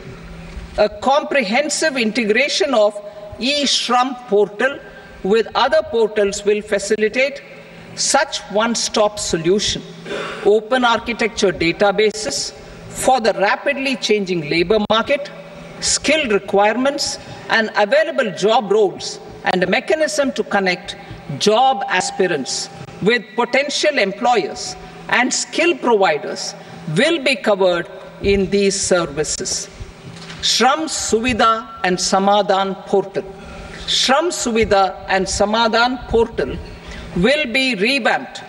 A comprehensive integration of e-Shram portal with other portals will facilitate such one-stop solution. Open architecture databases for the rapidly changing labor market, skill requirements, and available job roles, and a mechanism to connect job aspirants with potential employers and skill providers will be covered in these services. Shram Suvidha and Samadhan portal. Shram Suvidha and Samadhan portal will be revamped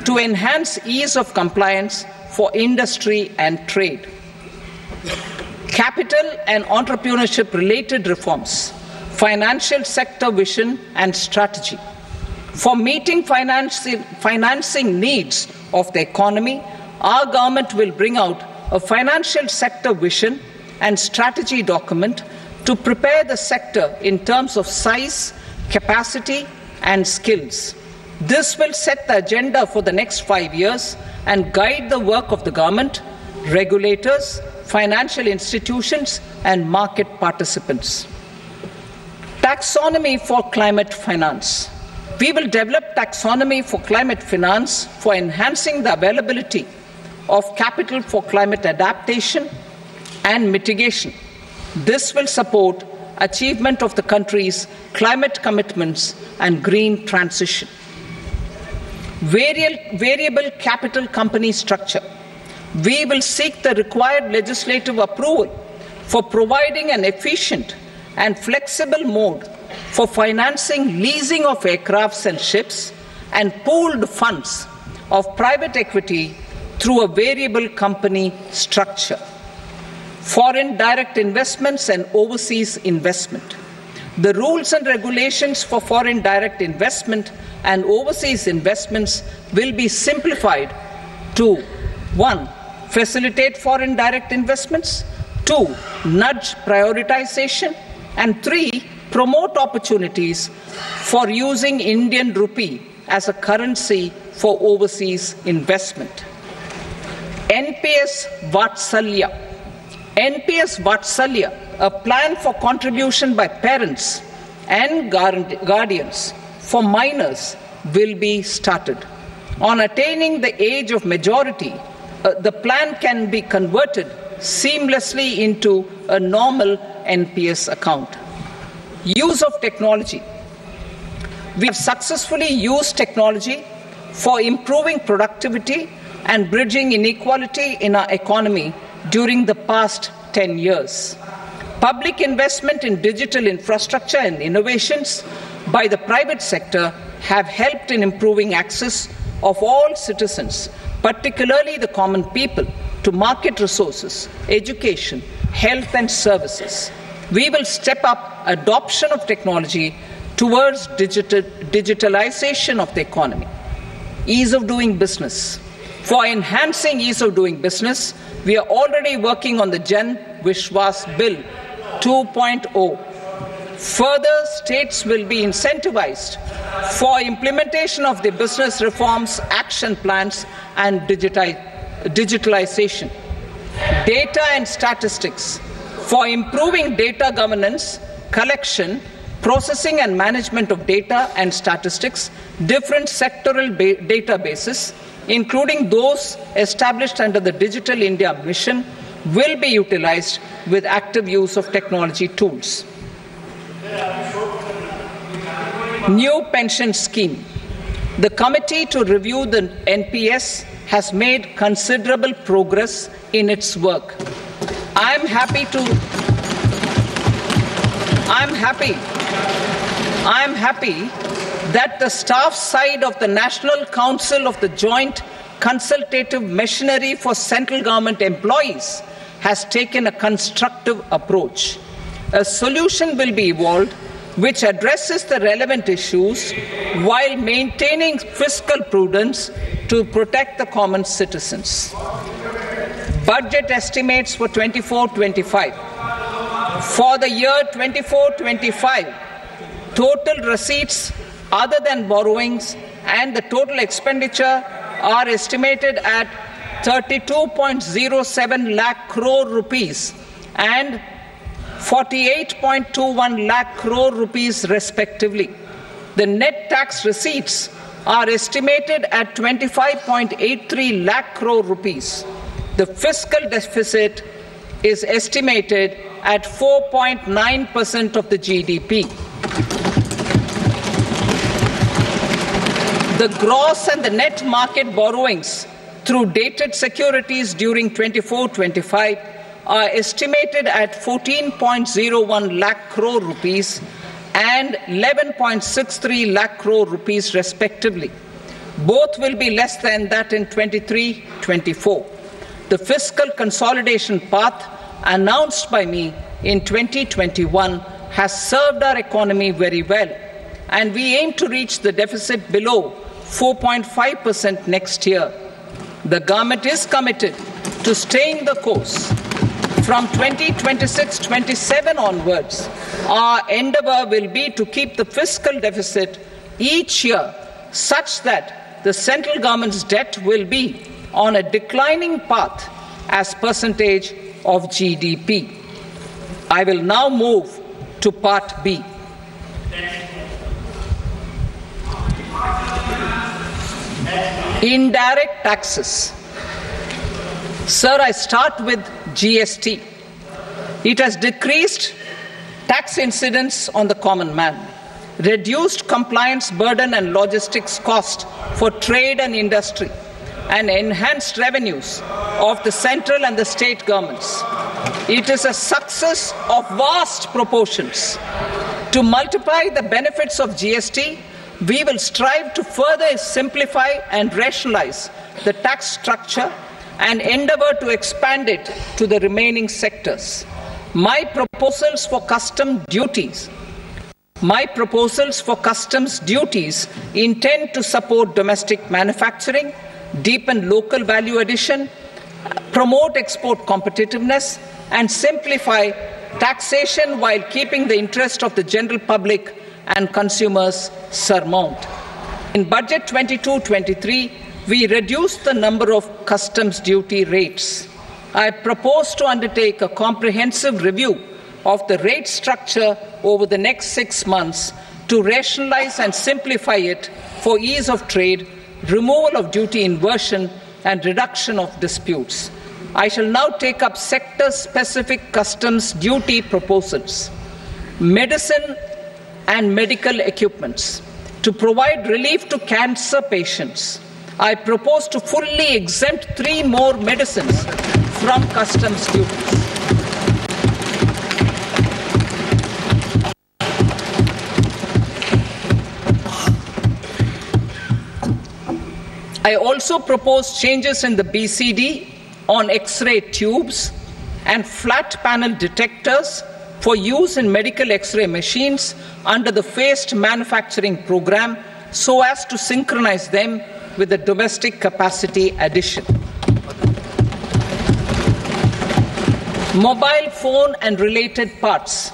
to enhance ease of compliance for industry and trade. Capital and entrepreneurship related reforms. Financial sector vision and strategy. For meeting financing needs of the economy, our government will bring out a financial sector vision and strategy document to prepare the sector in terms of size, capacity, and skills. This will set the agenda for the next 5 years and guide the work of the government, regulators, financial institutions, and market participants. Taxonomy for climate finance. We will develop taxonomy for climate finance for enhancing the availability of capital for climate adaptation and mitigation. This will support achievement of the country's climate commitments and green transition. Variable capital company structure. We will seek the required legislative approval for providing an efficient and flexible mode for financing leasing of aircrafts and ships and pooled funds of private equity through a variable company structure. Foreign direct investments and overseas investment. The rules and regulations for foreign direct investment and overseas investments will be simplified to 1. Facilitate foreign direct investments, 2. Nudge prioritization, and 3. Promote opportunities for using Indian rupee as a currency for overseas investment. NPS Vatsalya. NPS Vatsalya, a plan for contribution by parents and guardians for minors, will be started. On attaining the age of majority, the plan can be converted seamlessly into a normal NPS account. Use of technology. We have successfully used technology for improving productivity and bridging inequality in our economy during the past 10 years. Public investment in digital infrastructure and innovations by the private sector have helped in improving access of all citizens, particularly the common people, to market resources, education, health and services. We will step up adoption of technology towards digitalization of the economy. Ease of doing business. For enhancing ease of doing business, we are already working on the Jan Vishwas Bill 2.0. Further, states will be incentivized for implementation of the business reforms, action plans and digitalization. Data and statistics. For improving data governance, collection, processing and management of data and statistics, different sectoral databases, including those established under the Digital India Mission, will be utilized with active use of technology tools. New pension scheme. The committee to review the NPS has made considerable progress in its work. I am happy that the staff side of the National Council of the Joint Consultative Machinery for Central Government Employees has taken a constructive approach. A solution will be evolved which addresses the relevant issues while maintaining fiscal prudence to protect the common citizens. Budget estimates for 24-25. For the year 24-25, total receipts other than borrowings and the total expenditure are estimated at 32.07 lakh crore rupees and 48.21 lakh crore rupees respectively. The net tax receipts are estimated at 25.83 lakh crore rupees. The fiscal deficit is estimated at 4.9% of the GDP. The gross and the net market borrowings through dated securities during 24-25 are estimated at 14.01 lakh crore rupees and 11.63 lakh crore rupees respectively. Both will be less than that in 23-24. The fiscal consolidation path announced by me in 2021 has served our economy very well, and we aim to reach the deficit below 4.5% next year. The government is committed to staying the course. From 2026-27 onwards, our endeavour will be to keep the fiscal deficit each year such that the central government's debt will be on a declining path as percentage of GDP. I will now move to Part B. Indirect taxes. Sir, I start with GST. It has decreased tax incidence on the common man, reduced compliance burden and logistics cost for trade and industry, and enhanced revenues of the central and the state governments. It is a success of vast proportions. To multiply the benefits of GST, we will strive to further simplify and rationalize the tax structure and endeavour to expand it to the remaining sectors. My proposals for customs duties intend to support domestic manufacturing, deepen local value addition, promote export competitiveness, and simplify taxation while keeping the interest of the general public and consumers surmount. In Budget 22-23, we reduced the number of customs duty rates. I propose to undertake a comprehensive review of the rate structure over the next 6 months to rationalize and simplify it for ease of trade, removal of duty inversion, and reduction of disputes. I shall now take up sector-specific customs duty proposals. Medicine and medical equipments. To provide relief to cancer patients, I propose to fully exempt 3 more medicines from customs duties. I also propose changes in the BCD on X-ray tubes and flat panel detectors for use in medical X-ray machines under the phased manufacturing program so as to synchronize them with the domestic capacity addition. Mobile phone and related parts.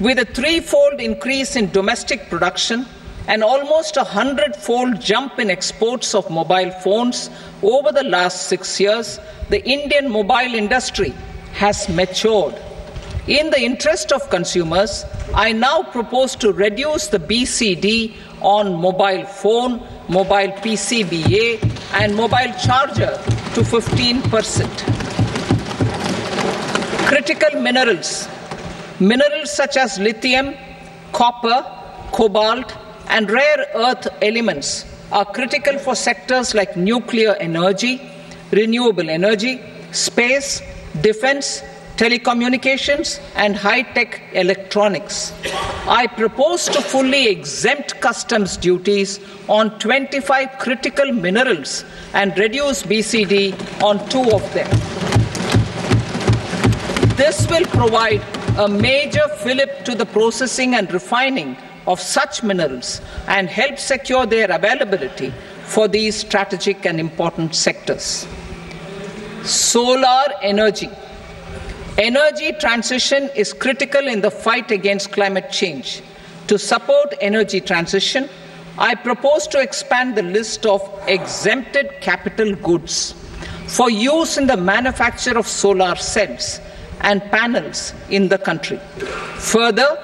With a 3-fold increase in domestic production and almost a 100-fold jump in exports of mobile phones over the last 6 years, the Indian mobile industry has matured. In the interest of consumers, I now propose to reduce the BCD on mobile phone, mobile PCBA, and mobile charger to 15%. Critical minerals. Minerals such as lithium, copper, cobalt, and rare earth elements are critical for sectors like nuclear energy, renewable energy, space, defense, telecommunications, and high-tech electronics. I propose to fully exempt customs duties on 25 critical minerals and reduce BCD on 2 of them. This will provide a major fillip to the processing and refining of such minerals and help secure their availability for these strategic and important sectors. Solar energy. Energy transition is critical in the fight against climate change. To support energy transition, I propose to expand the list of exempted capital goods for use in the manufacture of solar cells and panels in the country. Further,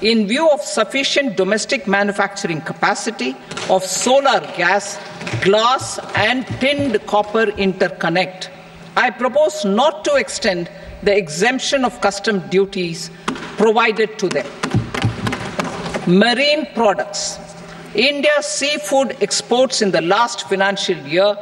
in view of sufficient domestic manufacturing capacity of solar gas, glass, and tinned copper interconnect, I propose not to extend the exemption of custom duties provided to them. Marine products. India's seafood exports in the last financial year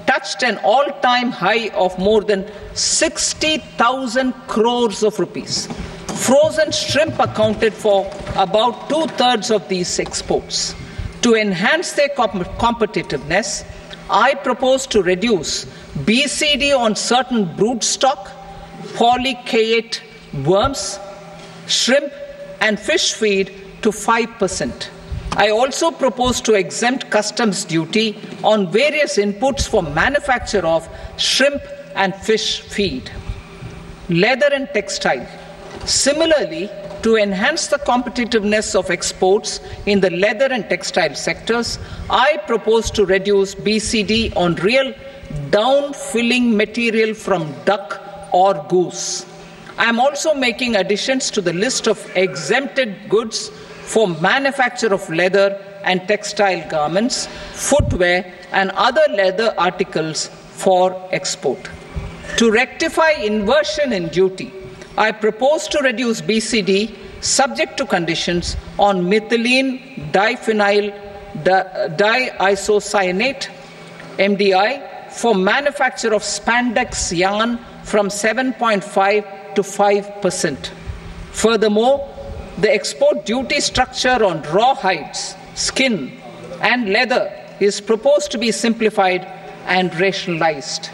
touched an all-time high of more than 60,000 crores of rupees. Frozen shrimp accounted for about 2/3 of these exports. To enhance their competitiveness, I propose to reduce BCD on certain broodstock, polychaete worms, shrimp, and fish feed to 5%. I also propose to exempt customs duty on various inputs for manufacture of shrimp and fish feed. Leather and textile. Similarly, to enhance the competitiveness of exports in the leather and textile sectors, I propose to reduce BCD on real down-filling material from duck or goose. I am also making additions to the list of exempted goods for manufacture of leather and textile garments, footwear, and other leather articles for export. To rectify inversion in duty, I propose to reduce BCD subject to conditions on methylene diphenyl diisocyanate MDI for manufacture of spandex yarn from 7.5 to 5%. Furthermore, the export duty structure on raw hides, skin, and leather is proposed to be simplified and rationalized.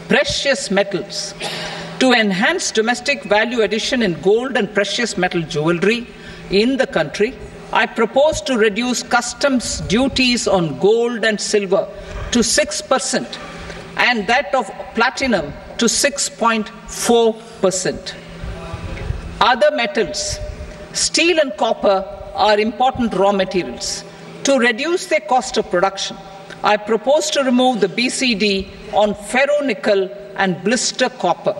Precious metals. To enhance domestic value addition in gold and precious metal jewelry in the country, I propose to reduce customs duties on gold and silver to 6% and that of platinum to 6.4%. Other metals. Steel and copper are important raw materials. To reduce their cost of production, I propose to remove the BCD on ferronickel and blister copper.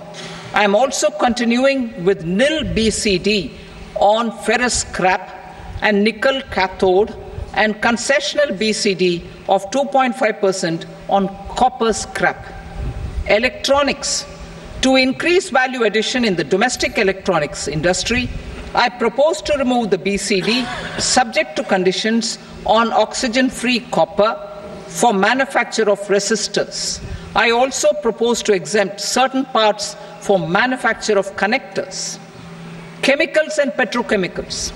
I am also continuing with nil BCD on ferrous scrap and nickel cathode and concessional BCD of 2.5% on copper scrap. Electronics. To increase value addition in the domestic electronics industry, I propose to remove the BCD subject to conditions on oxygen-free copper for manufacture of resistors. I also propose to exempt certain parts for manufacture of connectors. Chemicals and petrochemicals.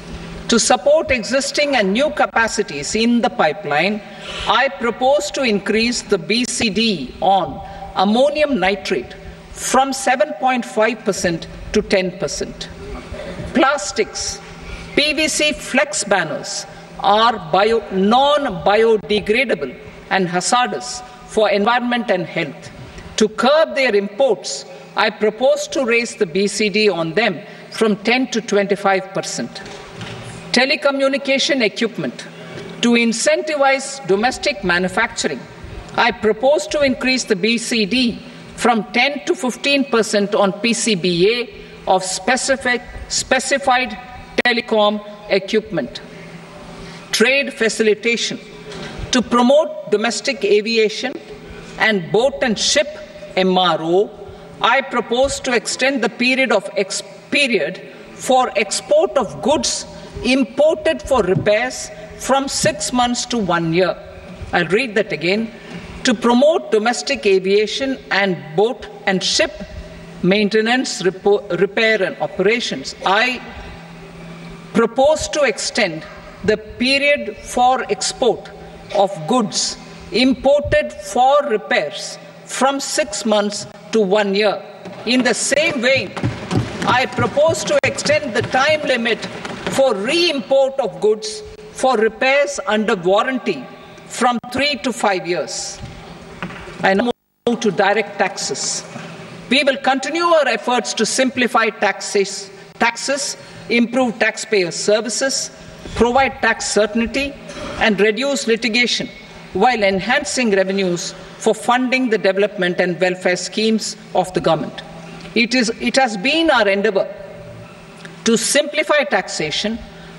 To support existing and new capacities in the pipeline, I propose to increase the BCD on ammonium nitrate from 7.5% to 10%. Plastics. PVC flex banners are non-biodegradable and hazardous for environment and health. To curb their imports, I propose to raise the BCD on them from 10 to 25%. Telecommunication equipment. To incentivize domestic manufacturing, I propose to increase the BCD from 10 to 15% on PCBA of specified telecom equipment. Trade facilitation. To promote domestic aviation and boat and ship MRO, I propose to extend the period for export of goods imported for repairs from 6 months to 1 year. I'll read that again. To promote domestic aviation and boat and ship maintenance, repair and operations, I propose to extend the period for export of goods imported for repairs from 6 months to 1 year. In the same vein, I propose to extend the time limit for re-import of goods for repairs under warranty from 3 to 5 years. I now move to direct taxes. We will continue our efforts to simplify taxes, improve taxpayer services, provide tax certainty, and reduce litigation while enhancing revenues for funding the development and welfare schemes of the government. It has been our endeavour to simplify taxation.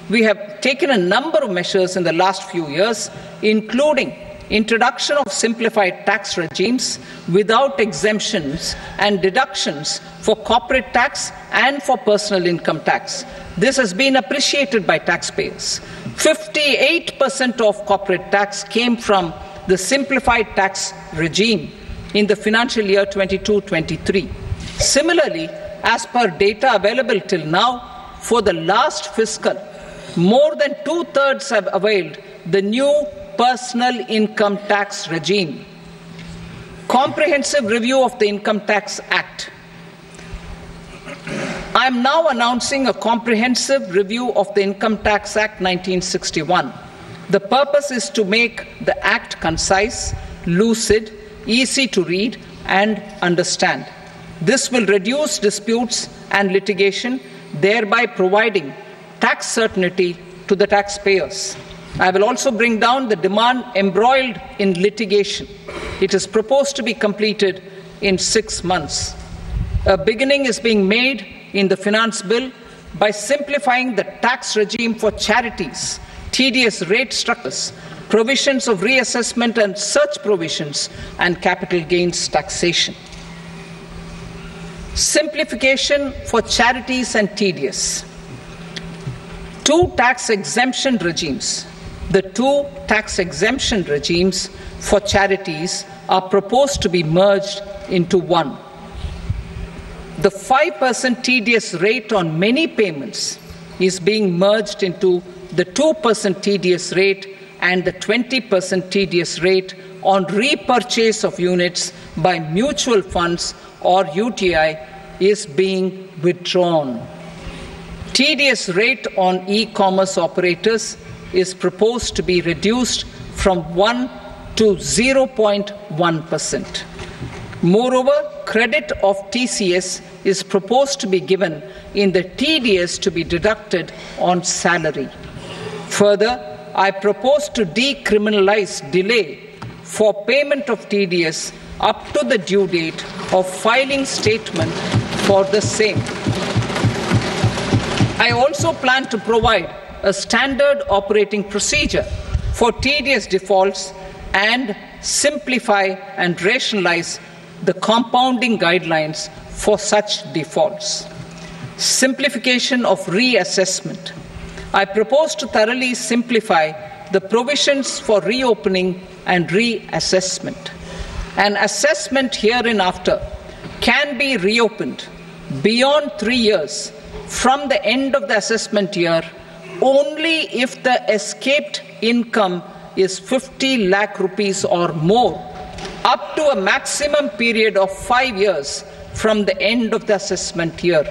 We have taken a number of measures in the last few years, including introduction of simplified tax regimes without exemptions and deductions for corporate tax and for personal income tax. This has been appreciated by taxpayers. 58% of corporate tax came from the simplified tax regime in the financial year 22-23. Similarly, as per data available till now, for the last fiscal, more than 2/3 have availed the new personal income tax regime. Comprehensive review of the Income Tax Act. I am now announcing a comprehensive review of the Income Tax Act 1961. The purpose is to make the Act concise, lucid, easy to read and understand. This will reduce disputes and litigation, thereby providing tax certainty to the taxpayers. I will also bring down the demand embroiled in litigation. It is proposed to be completed in 6 months. A beginning is being made in the Finance Bill by simplifying the tax regime for charities, tedious rate structures, provisions of reassessment and such provisions, and capital gains taxation. Simplification for charities and tedious. Two tax exemption regimes. The two tax exemption regimes for charities are proposed to be merged into one. The 5% TDS rate on many payments is being merged into the 2% TDS rate, and the 20% TDS rate on repurchase of units by mutual funds or UTI is being withdrawn. TDS rate on e-commerce operators is proposed to be reduced from 1 to 0.1%. Moreover, credit of TCS is proposed to be given in the TDS to be deducted on salary. Further, I propose to decriminalize delay for payment of TDS up to the due date of filing statement for the same. I also plan to provide a standard operating procedure for TDS defaults and simplify and rationalize the compounding guidelines for such defaults. Simplification of reassessment. I propose to thoroughly simplify the provisions for reopening and reassessment. An assessment hereinafter can be reopened beyond 3 years from the end of the assessment year only if the escaped income is 50 lakh rupees or more, up to a maximum period of 5 years from the end of the assessment year.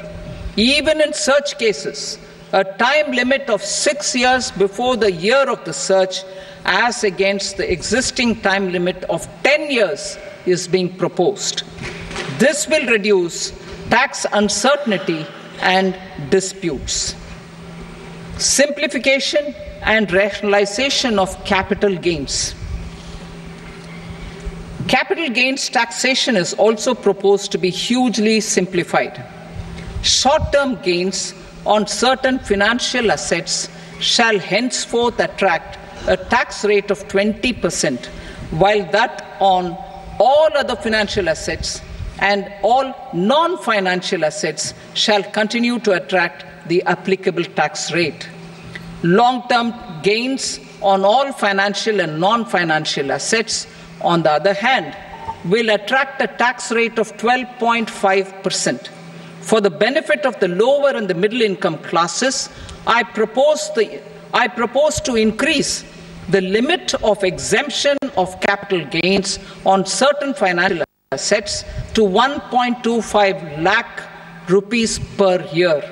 Even in such cases, a time limit of 6 years before the year of the search, as against the existing time limit of 10 years, is being proposed. This will reduce tax uncertainty and disputes. Simplification and rationalization of capital gains. Capital gains taxation is also proposed to be hugely simplified. Short-term gains on certain financial assets shall henceforth attract a tax rate of 20%, while that on all other financial assets and all non-financial assets shall continue to attract the applicable tax rate. Long-term gains on all financial and non-financial assets, on the other hand, will attract a tax rate of 12.5%. For the benefit of the lower and the middle income classes, I propose to increase the limit of exemption of capital gains on certain financial assets to 1.25 lakh rupees per year.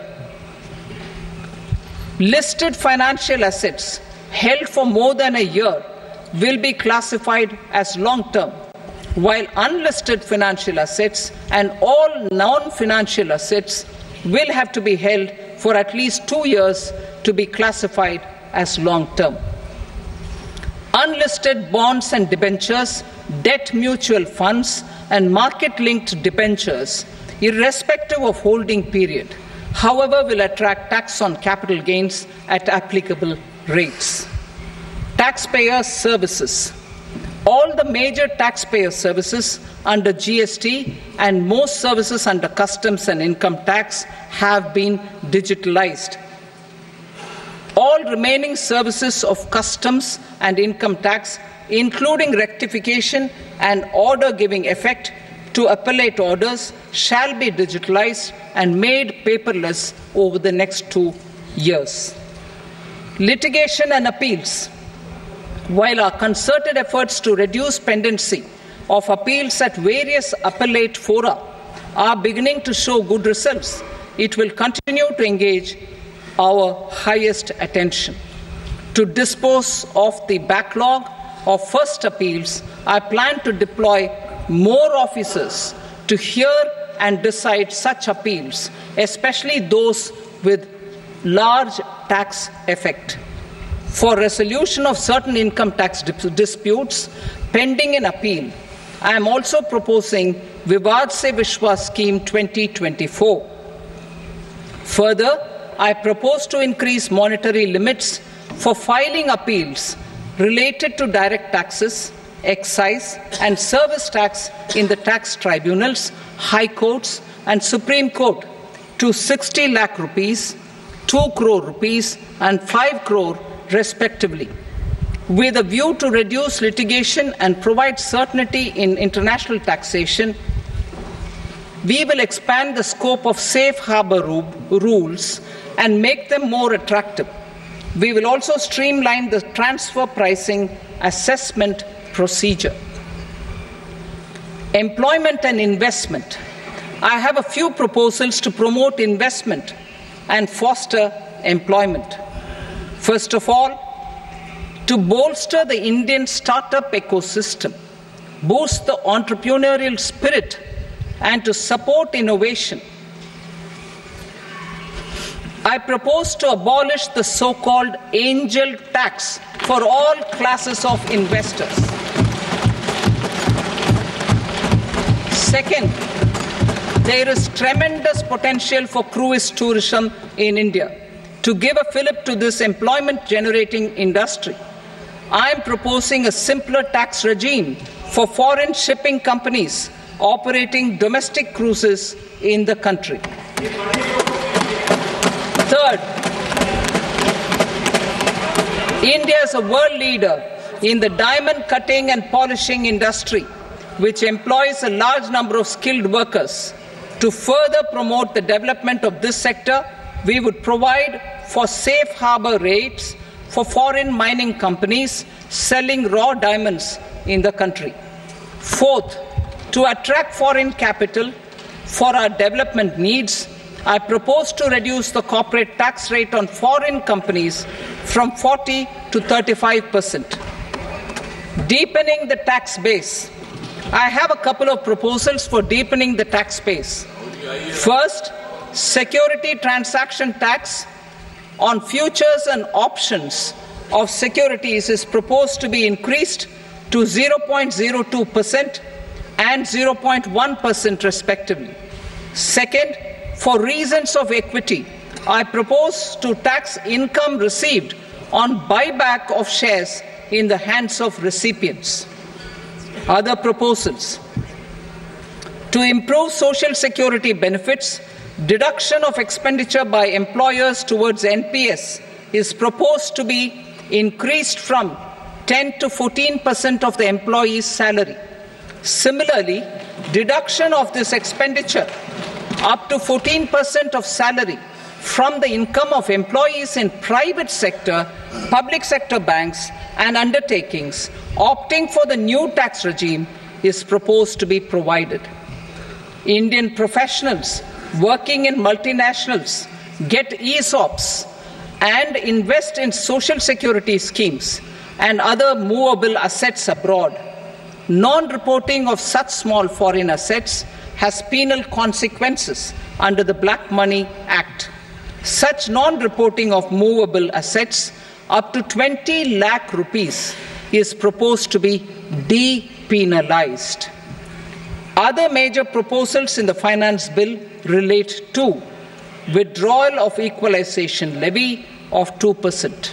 Listed financial assets held for more than a year will be classified as long-term, while unlisted financial assets and all non-financial assets will have to be held for at least 2 years to be classified as long-term. Unlisted bonds and debentures, debt mutual funds, and market-linked debentures, irrespective of holding period, however, will attract tax on capital gains at applicable rates. Taxpayer services. All the major taxpayer services under GST and most services under customs and income tax have been digitalized. All remaining services of customs and income tax, including rectification and order giving effect to appellate orders, shall be digitalized and made paperless over the next 2 years. Litigation and appeals. While our concerted efforts to reduce pendency of appeals at various appellate fora are beginning to show good results, it will continue to engage our highest attention. To dispose of the backlog of first appeals, I plan to deploy more officers to hear and decide such appeals, especially those with large tax effect. For resolution of certain income tax disputes pending an appeal, I am also proposing Vivad Se Vishwas Scheme 2024. Further, I propose to increase monetary limits for filing appeals related to direct taxes, excise and service tax in the tax tribunals, high courts and Supreme Court to 60 lakh rupees, 2 crore rupees and 5 crore respectively, with a view to reduce litigation and provide certainty in international taxation. We will expand the scope of safe harbor rules and make them more attractive. We will also streamline the transfer pricing assessment procedure. Employment and investment. I have a few proposals to promote investment and foster employment. First of all, to bolster the Indian startup ecosystem, boost the entrepreneurial spirit, and to support innovation, I propose to abolish the so-called angel tax for all classes of investors. Second, there is tremendous potential for cruise tourism in India. To give a fillip to this employment-generating industry, I am proposing a simpler tax regime for foreign shipping companies operating domestic cruises in the country. Third, India is a world leader in the diamond cutting and polishing industry, which employs a large number of skilled workers. To further promote the development of this sector, we would provide for safe harbor rates for foreign mining companies selling raw diamonds in the country. Fourth, to attract foreign capital for our development needs, I propose to reduce the corporate tax rate on foreign companies from 40 to 35%. Deepening the tax base. I have a couple of proposals for deepening the tax base. First, security transaction tax on futures and options of securities is proposed to be increased to 0.02% and 0.1% respectively. Second, for reasons of equity, I propose to tax income received on buyback of shares in the hands of recipients. Other proposals. To improve social security benefits, deduction of expenditure by employers towards NPS is proposed to be increased from 10 to 14% of the employee's salary. Similarly, deduction of this expenditure up to 14% of salary from the income of employees in private sector, public sector banks and undertakings opting for the new tax regime is proposed to be provided. Indian professionals working in multinationals get ESOPs and invest in social security schemes and other movable assets abroad. Non-reporting of such small foreign assets has penal consequences under the Black Money Act. Such non-reporting of movable assets up to 20 lakh rupees is proposed to be depenalized. Other major proposals in the finance bill relate to withdrawal of equalization levy of 2%,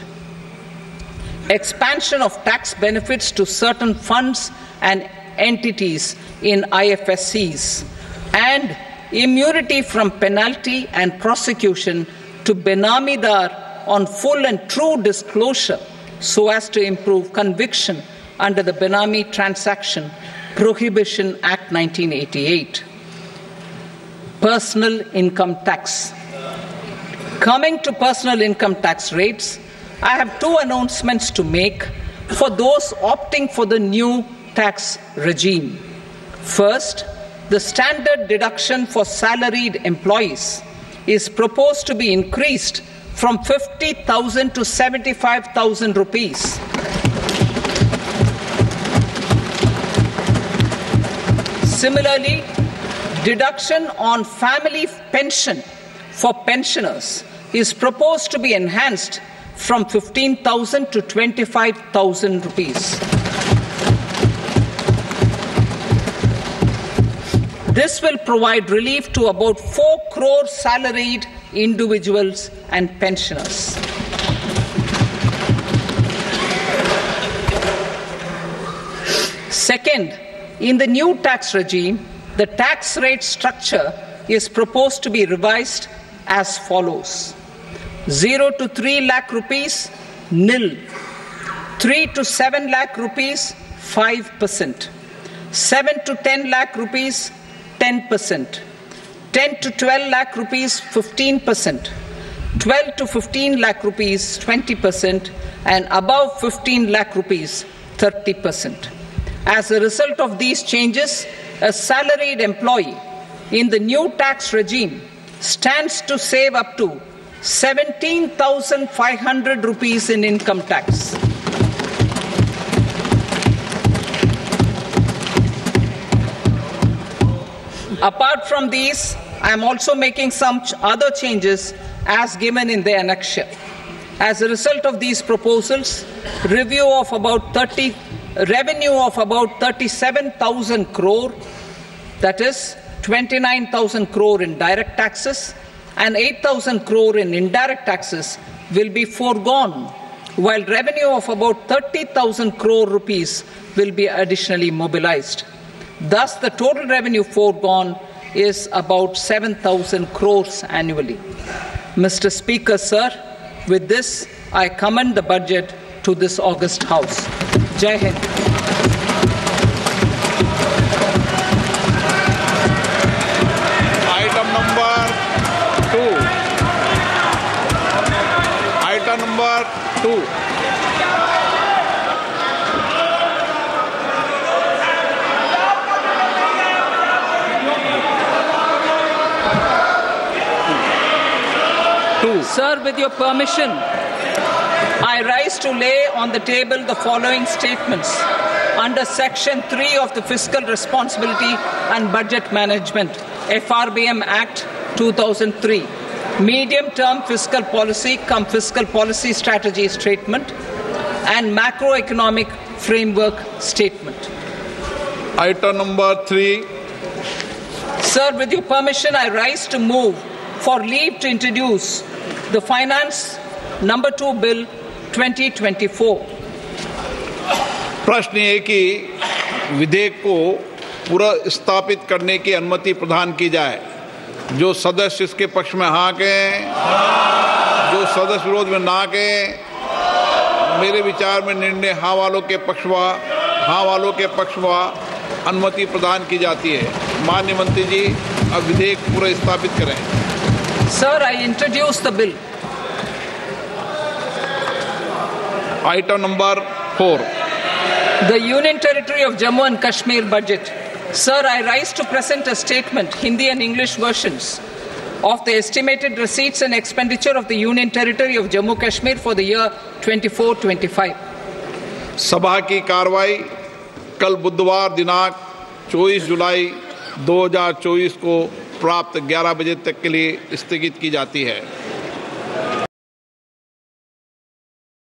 expansion of tax benefits to certain funds and entities in IFSCs, and immunity from penalty and prosecution to Benamidar on full and true disclosure so as to improve conviction under the Benami Transaction Prohibition Act 1988. Personal income tax. Coming to personal income tax rates, I have two announcements to make for those opting for the new tax regime. First, the standard deduction for salaried employees is proposed to be increased from 50,000 to 75,000 rupees. Similarly, deduction on family pension for pensioners is proposed to be enhanced from 15,000 to 25,000 rupees. This will provide relief to about 4 crore salaried individuals and pensioners. Second, in the new tax regime, the tax rate structure is proposed to be revised as follows. 0 to 3 lakh rupees, nil. 3 to 7 lakh rupees, 5%. 7 to 10 lakh rupees, 10%. 10 to 12 lakh rupees, 15%. 12 to 15 lakh rupees, 20%. And above 15 lakh rupees, 30%. As a result of these changes, a salaried employee in the new tax regime stands to save up to 17,500 rupees in income tax. Apart from these, I am also making some other changes as given in the annexure. As a result of these proposals, revenue of about 37,000 crore that is 29,000 crore in direct taxes and 8,000 crore in indirect taxes, will be foregone, while revenue of about 30,000 crore rupees will be additionally mobilized. Thus, the total revenue foregone is about 7,000 crores annually. Mr. Speaker, sir, with this, I commend the budget to this august House. Jai Hind. Item number 2. Item number 2. Sir, with your permission, I rise to lay on the table the following statements under Section 3 of the Fiscal Responsibility and Budget Management, FRBM Act 2003, Medium-Term Fiscal Policy cum Fiscal Policy Strategy Statement and Macroeconomic Framework Statement. Item number 3. Sir, with your permission, I rise to move for leave to introduce the Finance Number 2 Bill 2024. प्रश्न ये कि विधेयक को पुनर्स्थापित करने की अनुमति प्रदान की जाए। जो सदस्य इसके पक्ष में हाँ कहें, जो सदस्य विरोध में ना कहें। मेरे विचार में निर्णय हाँ वालों के पक्ष में अनुमति प्रदान की जाती है। माननीय मंत्री जी, अब विधेयक पुनर्स्थापित करें। Sir, I introduce the bill. Item number 4. The Union Territory of Jammu and Kashmir budget. Sir, I rise to present a statement, Hindi and English versions, of the estimated receipts and expenditure of the Union Territory of Jammu and Kashmir for the year 24-25. सभा की कार्रवाई कल बुधवार दिनांक 24 जुलाई 2024 को प्राप्त 11 बजे तक के लिए स्थगित की जाती है।